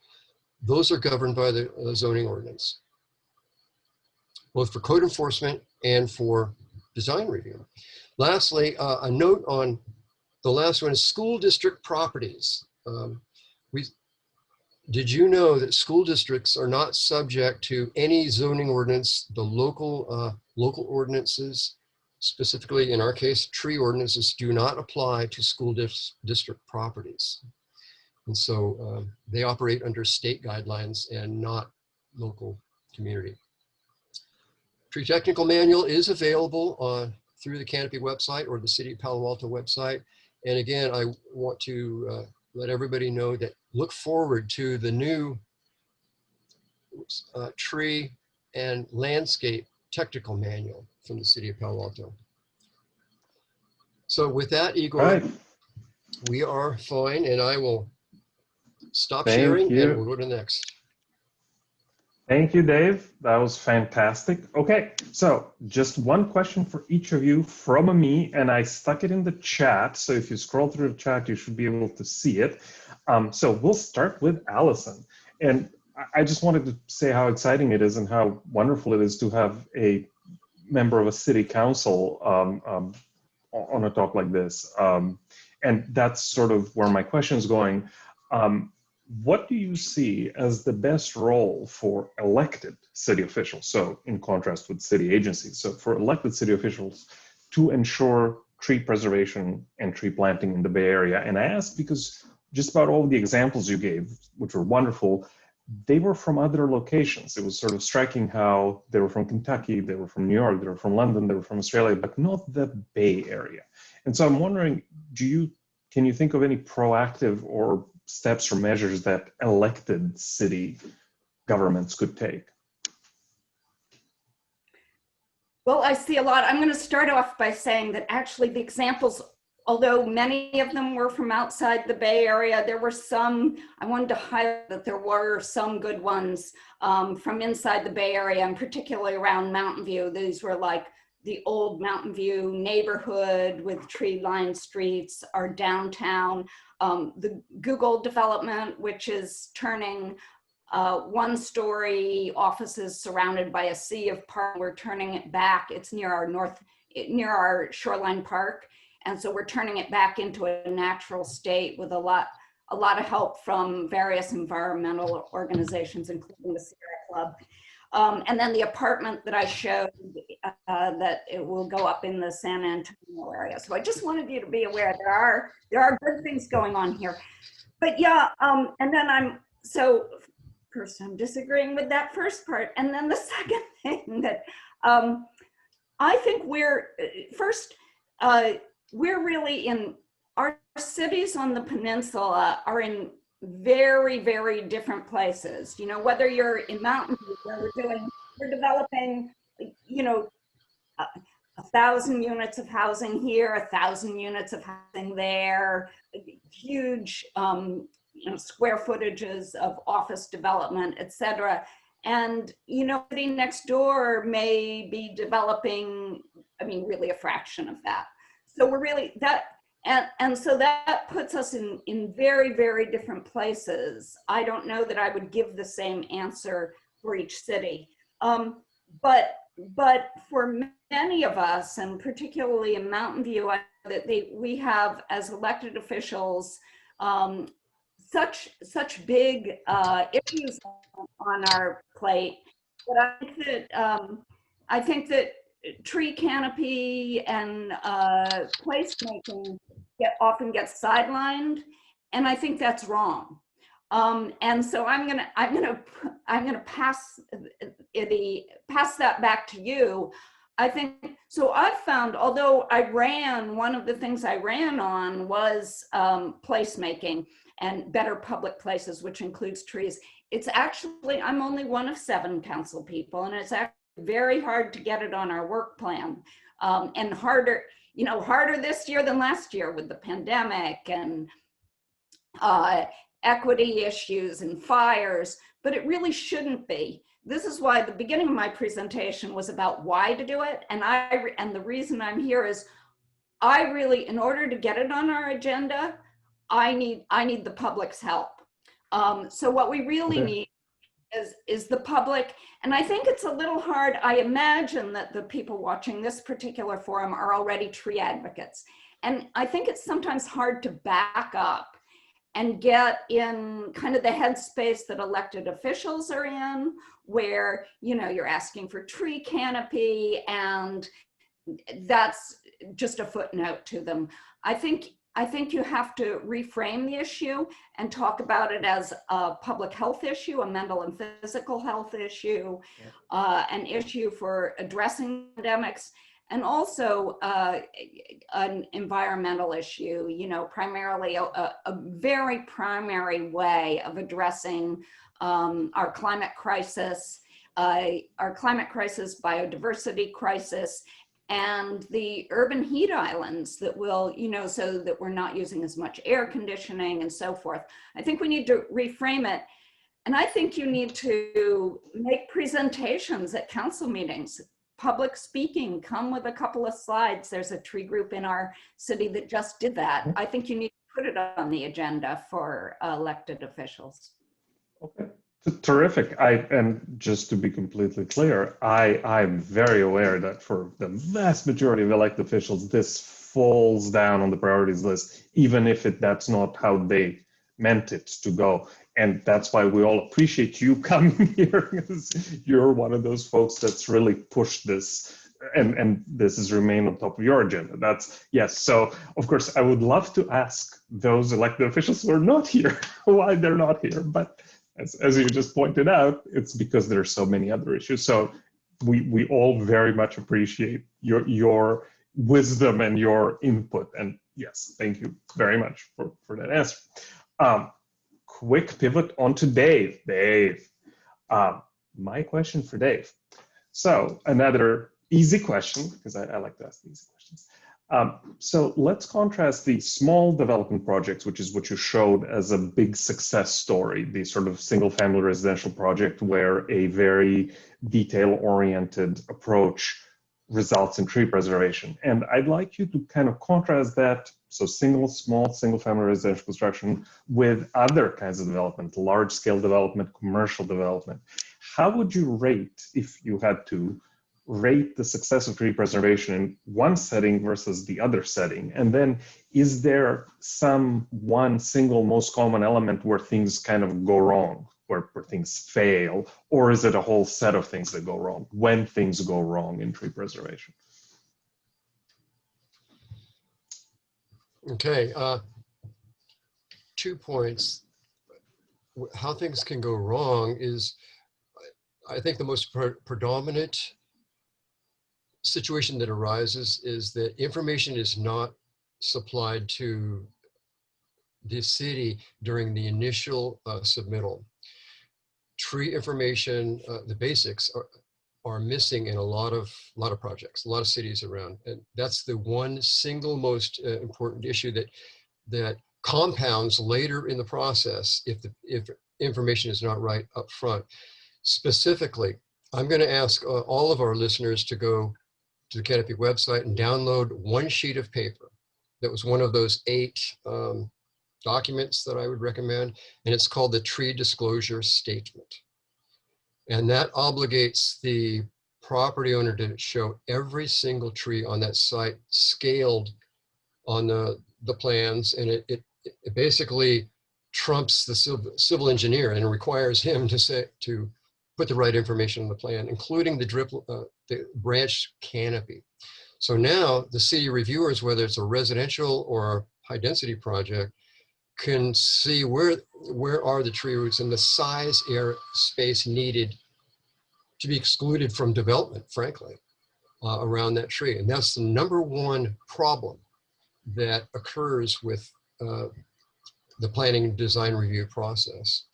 those are governed by the zoning ordinance, both for code enforcement and for design review. Lastly, a note on the last one is school district properties. Did you know that school districts are not subject to any zoning ordinance? The local ordinances, specifically in our case, tree ordinances, do not apply to school district properties. And so they operate under state guidelines and not local community. Tree technical manual is available through the Canopy website or the City of Palo Alto website. And again, I want to let everybody know that look forward to the new tree and landscape technical manual from the City of Palo Alto. So with that, Igor, Right. we are fine, and I will stop Thank sharing you. and we'll go to the next. Thank you, Dave. That was fantastic. Okay, so just one question for each of you from me, and I stuck it in the chat. So if you scroll through the chat, you should be able to see it. So we'll start with Alison. And I just wanted to say how exciting it is and how wonderful it is to have a member of a city council on a talk like this. And that's sort of where my question is going. What do you see as the best role for elected city officials? So in contrast with city agencies. So for elected city officials to ensure tree preservation and tree planting in the Bay Area. And I ask because just about all the examples you gave, which were wonderful, they were from other locations. It was sort of striking how they were from Kentucky, they were from New York, they were from London, they were from Australia, but not the Bay Area. And so I'm wondering, can you think of any proactive or steps or measures that elected city governments could take? Well, I see a lot. I'm going to start off by saying that actually the examples, although many of them were from outside the Bay Area, there were some, I wanted to highlight that there were some good ones from inside the Bay Area, and particularly around Mountain View. These were like the old Mountain View neighborhood with tree-lined streets, our downtown, the Google development, which is turning one-story offices surrounded by a sea of park. We're turning it back. It's near our Shoreline Park. And so we're turning it back into a natural state with a lot of help from various environmental organizations, including the Sierra Club. And then the apartment that I showed that it will go up in the San Antonio area. So I just wanted you to be aware there are good things going on here. But yeah, and then first I'm disagreeing with that first part. And then the second thing that I think we're really in, our cities on the peninsula are in very, very different places. You know, whether you're in Mountain View, where we're developing, you know, a 1,000 units of housing here, 1,000 units of housing there, huge square footages of office development, et cetera. And, city next door may be developing, really a fraction of that. So we're really and so that puts us in very, very different places. I don't know that I would give the same answer for each city. But for many of us, and particularly in Mountain View, that we have as elected officials such big issues on our plate. But I think that tree canopy and placemaking often gets sidelined, and I think that's wrong. And so I'm gonna pass that back to you. I think so. I've found, although one of the things I ran on was placemaking and better public places, which includes trees. It's actually, I'm only one of 7 council people, and it's actually very hard to get it on our work plan, and harder this year than last year with the pandemic and equity issues and fires, but it really shouldn't be. This is why the beginning of my presentation was about why to do it. And the reason I'm here is I really, in order to get it on our agenda, I need the public's help. So what we really need is the public. And I think it's a little hard. I imagine that the people watching this particular forum are already tree advocates. And I think it's sometimes hard to back up and get in kind of the headspace that elected officials are in, where, you're asking for tree canopy and that's just a footnote to them. I think you have to reframe the issue and talk about it as a public health issue, a mental and physical health issue, an issue for addressing pandemics, and also an environmental issue, primarily a very primary way of addressing our climate crisis, biodiversity crisis, and the urban heat islands that will, so that we're not using as much air conditioning and so forth. I think we need to reframe it. And I think you need to make presentations at council meetings, public speaking, come with a couple of slides. There's a tree group in our city that just did that. I think you need to put it on the agenda for elected officials. Okay. Terrific. And just to be completely clear, I'm very aware that for the vast majority of elected officials, this falls down on the priorities list, even if that's not how they meant it to go. And that's why we all appreciate you coming here, because you're one of those folks that's really pushed this, and this has remained on top of your agenda. That's, yes. So of course, I would love to ask those elected officials who are not here why they're not here, but as you just pointed out, it's because there are so many other issues. So we all very much appreciate your wisdom and your input. And yes, thank you very much for that answer. Quick pivot onto Dave. Dave, my question for Dave. So another easy question, because I like to ask easy questions. So let's contrast the small development projects, which is what you showed as a big success story, the sort of single family residential project where a very detail-oriented approach results in tree preservation. And I'd like you to kind of contrast that, so small single family residential construction, with other kinds of development, large scale development, commercial development. How would you rate, if you had to, rate the success of tree preservation in one setting versus the other setting? And then is there one single most common element where things kind of go wrong, where things fail, or is it a whole set of things that go wrong when things go wrong in tree preservation? Okay, 2 points. How things can go wrong is, I think the most predominant situation that arises is that information is not supplied to the city during the initial submittal. Tree information, the basics are missing in a lot of projects, a lot of cities around. And that's the one single most important issue that compounds later in the process if information is not right up front. Specifically, I'm going to ask all of our listeners to go to the Canopy website and download one sheet of paper. That was one of those 8 documents that I would recommend, and it's called the Tree Disclosure Statement. And that obligates the property owner to show every single tree on that site scaled on the plans, and it basically trumps the civil engineer and requires him to put the right information on the plan, including the branch canopy. So now the city reviewers, whether it's a residential or a high density project, can see where are the tree roots and the size space needed to be excluded from development, frankly, around that tree. And that's the #1 problem that occurs with the planning and design review process.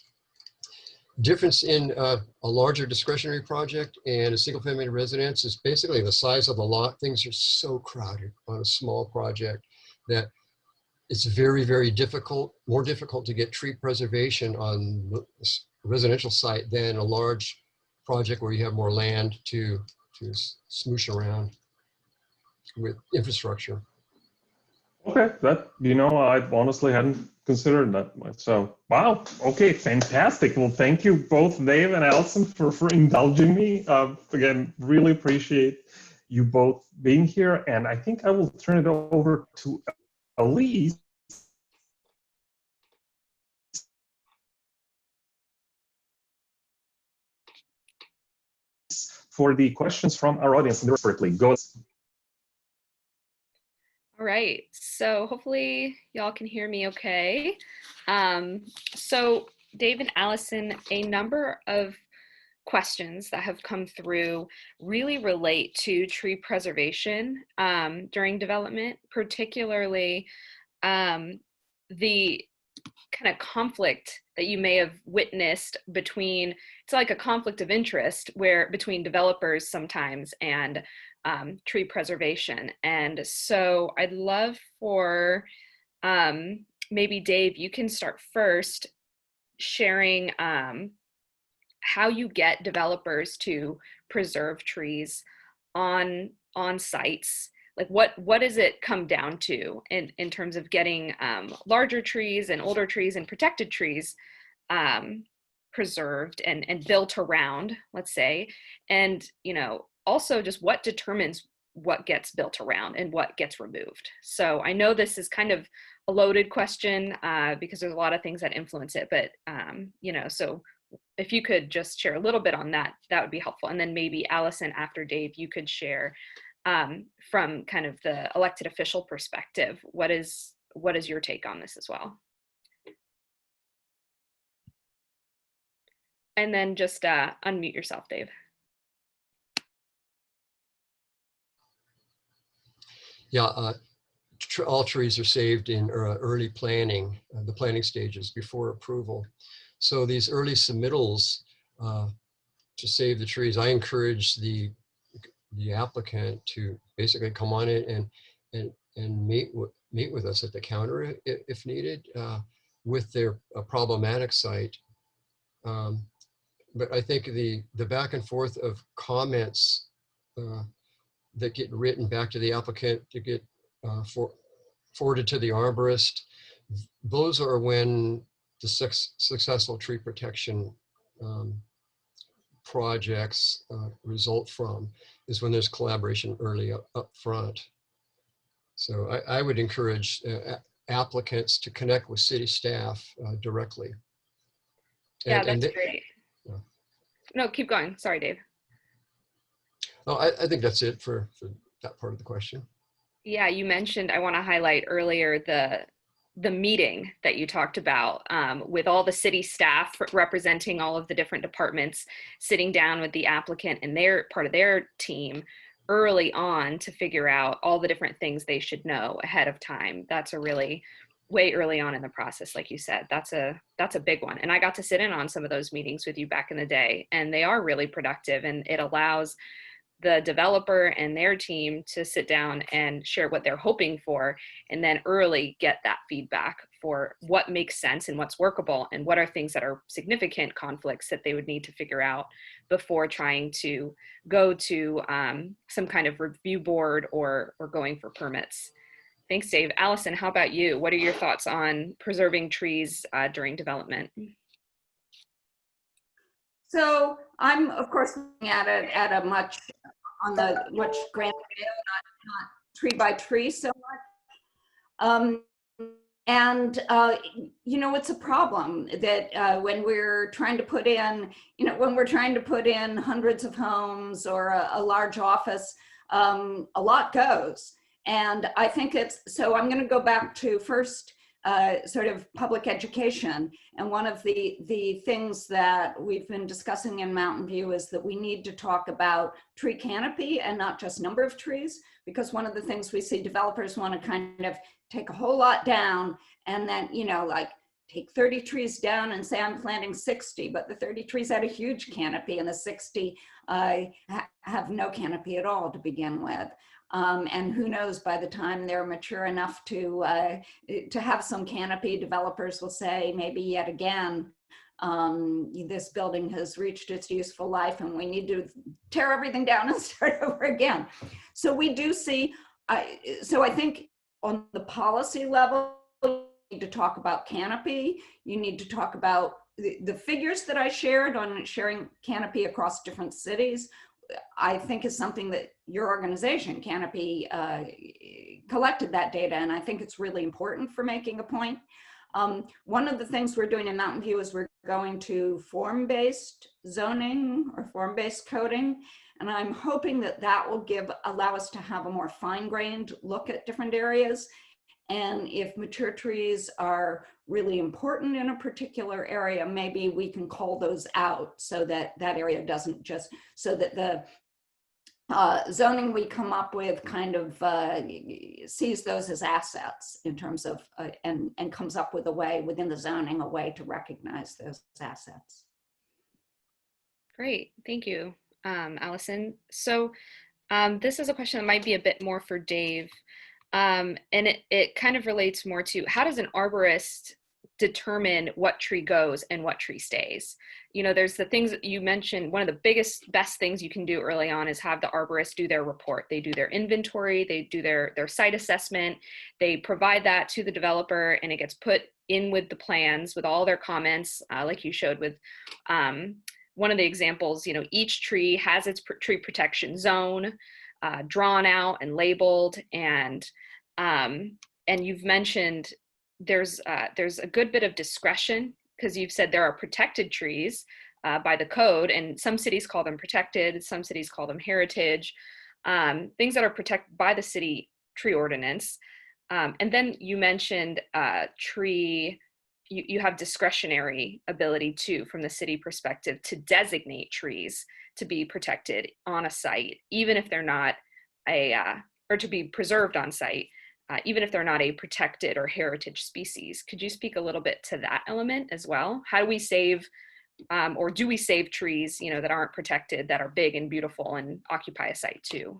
Difference in a larger discretionary project and a single family residence is basically the size of the lot. Things are so crowded on a small project that it's very, very difficult, more difficult to get tree preservation on the residential site than a large project where you have more land to smoosh around with infrastructure. Okay, that, I honestly hadn't considered that. So, wow. Okay, fantastic. Well, thank you both, Dave and Alison, for indulging me. Again, really appreciate you both being here. And I think I will turn it over to Elise for the questions from our audience. Go. All right, so hopefully y'all can hear me okay. So Dave and Alison, a number of questions that have come through really relate to tree preservation during development, particularly the kind of conflict that you may have witnessed between, it's like a conflict of interest between developers sometimes and tree preservation. And so I'd love for maybe Dave, you can start first sharing how you get developers to preserve trees on sites. Like what does it come down to in terms of getting larger trees and older trees and protected trees preserved and built around, let's say, and also just what determines what gets built around and what gets removed. So I know this is kind of a loaded question because there's a lot of things that influence it, but so if you could just share a little bit on that, that would be helpful. And then maybe Alison, after Dave, you could share from kind of the elected official perspective, what is your take on this as well? And then just unmute yourself, Dave. Yeah, all trees are saved in early planning, the planning stages before approval. So these early submittals to save the trees, I encourage the applicant to basically come on in and meet with us at the counter if needed with their problematic site. But I think the back and forth of comments that get written back to the applicant to get forwarded to the arborist, those are when the successful tree protection projects result from, is when there's collaboration early up front. So I would encourage applicants to connect with city staff directly. Yeah, that's great. Yeah. No, keep going. Sorry, Dave. Oh, I think that's it for that part of the question. Yeah, you mentioned, I want to highlight earlier the meeting that you talked about with all the city staff representing all of the different departments, sitting down with the applicant and their part of their team early on to figure out all the different things they should know ahead of time. That's a really way early on in the process, like you said. That's a big one. And I got to sit in on some of those meetings with you back in the day, and they are really productive, and it allows the developer and their team to sit down and share what they're hoping for, and then early get that feedback for what makes sense and what's workable, and what are things that are significant conflicts that they would need to figure out before trying to go to some kind of review board or going for permits. Thanks, Dave. Alison, how about you? What are your thoughts on preserving trees during development? So I'm, of course, looking at it at a much grander scale, not tree by tree so much. It's a problem that when we're trying to put in, hundreds of homes or a large office, a lot goes. And I think so I'm going to go back to first sort of public education. And one of the things that we've been discussing in Mountain View is that we need to talk about tree canopy and not just number of trees, because one of the things we see developers want to kind of take a whole lot down and then, like take 30 trees down and say I'm planting 60, but the 30 trees had a huge canopy and the 60 have no canopy at all to begin with. And who knows, by the time they're mature enough to have some canopy, developers will say, maybe yet again, this building has reached its useful life and we need to tear everything down and start over again. So we do see, so I think on the policy level, you need to talk about canopy. You need to talk about the figures that I shared on sharing canopy across different cities. I think is something that your organization, Canopy, collected that data, and I think it's really important for making a point. One of the things we're doing in Mountain View is we're going to form-based zoning or form-based coding, and I'm hoping that that will allow us to have a more fine-grained look at different areas. And if mature trees are really important in a particular area, maybe we can call those out so that that area doesn't just, so that the zoning we come up with kind of sees those as assets in terms of, and comes up with a way within the zoning, a way to recognize those assets. Great, thank you, Alison. So this is a question that might be a bit more for Dave. And it kind of relates more to, how does an arborist determine what tree goes and what tree stays? There's the things that you mentioned. One of the best things you can do early on is have the arborist do their report. They do their inventory, they do their site assessment, they provide that to the developer, and it gets put in with the plans with all their comments, like you showed with one of the examples. Each tree has its tree protection zone, drawn out and labeled, and you've mentioned there's a good bit of discretion, because you've said there are protected trees by the code, and some cities call them protected, some cities call them heritage, things that are protected by the city tree ordinance. And then you mentioned you have discretionary ability too, from the city perspective, to designate trees to be protected on a site, even if they're not or to be preserved on site, even if they're not a protected or heritage species. Could you speak a little bit to that element as well? How do we save, or do we save trees, that aren't protected, that are big and beautiful and occupy a site too?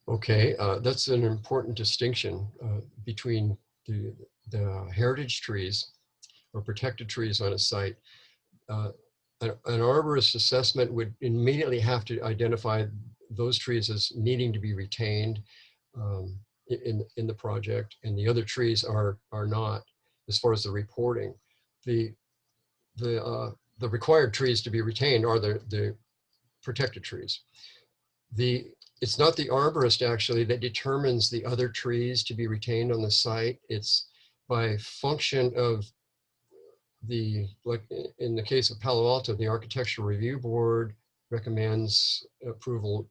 Okay, that's an important distinction between the heritage trees or protected trees on a site. An arborist assessment would immediately have to identify those trees as needing to be retained in the project, and the other trees are not, as far as the reporting. The required trees to be retained are the protected trees. It's not the arborist actually that determines the other trees to be retained on the site. It's by function of like in the case of Palo Alto, the Architectural Review Board recommends approval,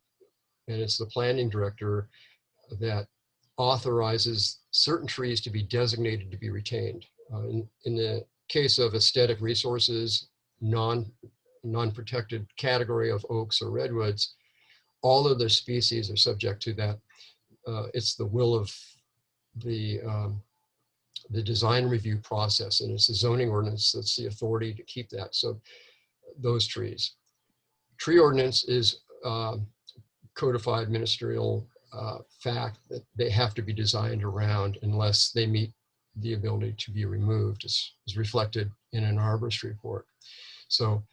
and it's the planning director that authorizes certain trees to be designated to be retained. In the case of aesthetic resources, non-protected category of oaks or redwoods, all of their species are subject to that. It's the will of the design review process, and it's the zoning ordinance that's the authority to keep that. So those trees. Tree ordinance is codified ministerial fact that they have to be designed around unless they meet the ability to be removed, as reflected in an arborist report. So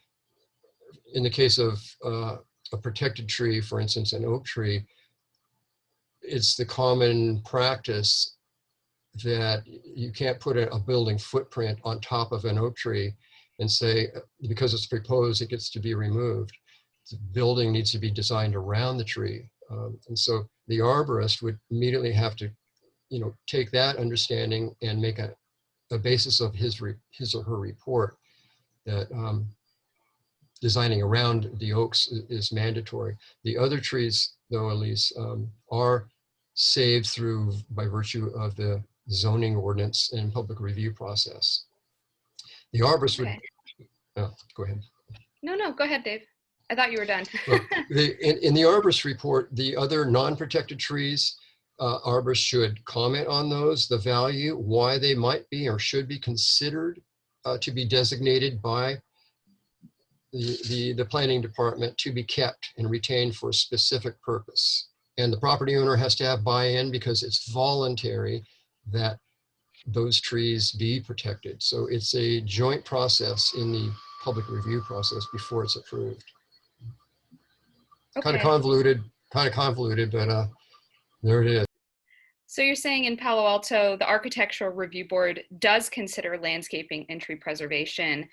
in the case of a protected tree, for instance, an oak tree, it's the common practice that you can't put a building footprint on top of an oak tree and say, because it's proposed, it gets to be removed. The building needs to be designed around the tree. And so the arborist would immediately have to, take that understanding and make a basis of his or her report that designing around the oaks is mandatory. The other trees, though, Elise, are saved by virtue of the zoning ordinance and public review process. The arborist would, go ahead. No, go ahead, Dave. I thought you were done. Well, in the arborist report, the other non-protected trees, arborists should comment on those, the value, why they might be or should be considered to be designated by the planning department to be kept and retained for a specific purpose. And the property owner has to have buy-in because it's voluntary that those trees be protected. So it's a joint process in the public review process before it's approved. Okay. Kind of convoluted, but there it is. So you're saying in Palo Alto, the Architectural Review Board does consider landscaping and tree preservation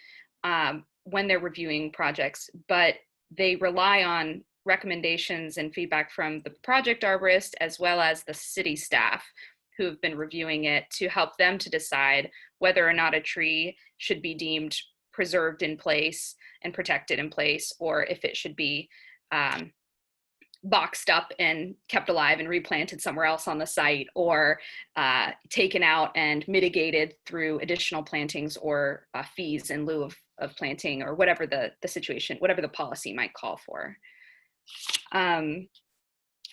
when they're reviewing projects, but they rely on recommendations and feedback from the project arborist as well as the city staff who have been reviewing it to help them to decide whether or not a tree should be deemed preserved in place and protected in place, or if it should be boxed up and kept alive and replanted somewhere else on the site, or taken out and mitigated through additional plantings or fees in lieu of planting, or whatever the situation, whatever the policy might call for.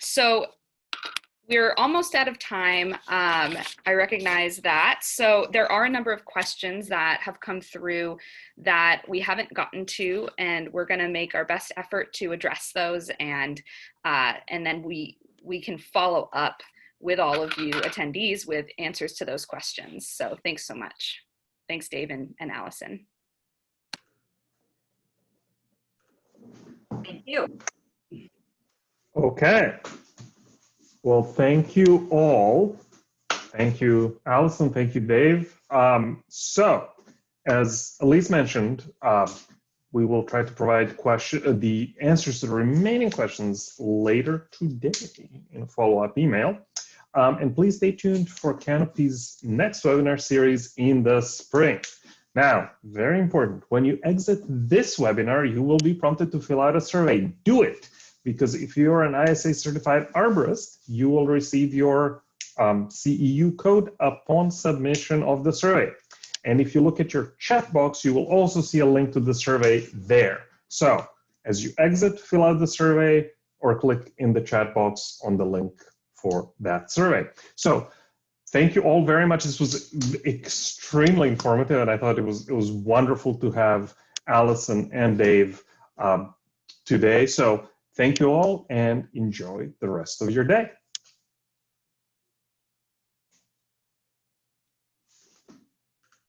So we're almost out of time. I recognize that. So there are a number of questions that have come through that we haven't gotten to, and we're going to make our best effort to address those, and then we can follow up with all of you attendees with answers to those questions. So thanks so much. Thanks, Dave and Allison. Thank you. Okay. Well, thank you all. Thank you, Allison. Thank you, Dave. So, as Elise mentioned, we will try to provide the answers to the remaining questions later today in a follow-up email. And please stay tuned for Canopy's next webinar series in the spring. Now, very important, when you exit this webinar, you will be prompted to fill out a survey. Do it, because if you're an ISA certified arborist, you will receive your CEU code upon submission of the survey. And if you look at your chat box, you will also see a link to the survey there. So as you exit, fill out the survey or click in the chat box on the link for that survey. So thank you all very much. This was extremely informative, and I thought it was wonderful to have Allison and Dave today. So thank you all, and enjoy the rest of your day.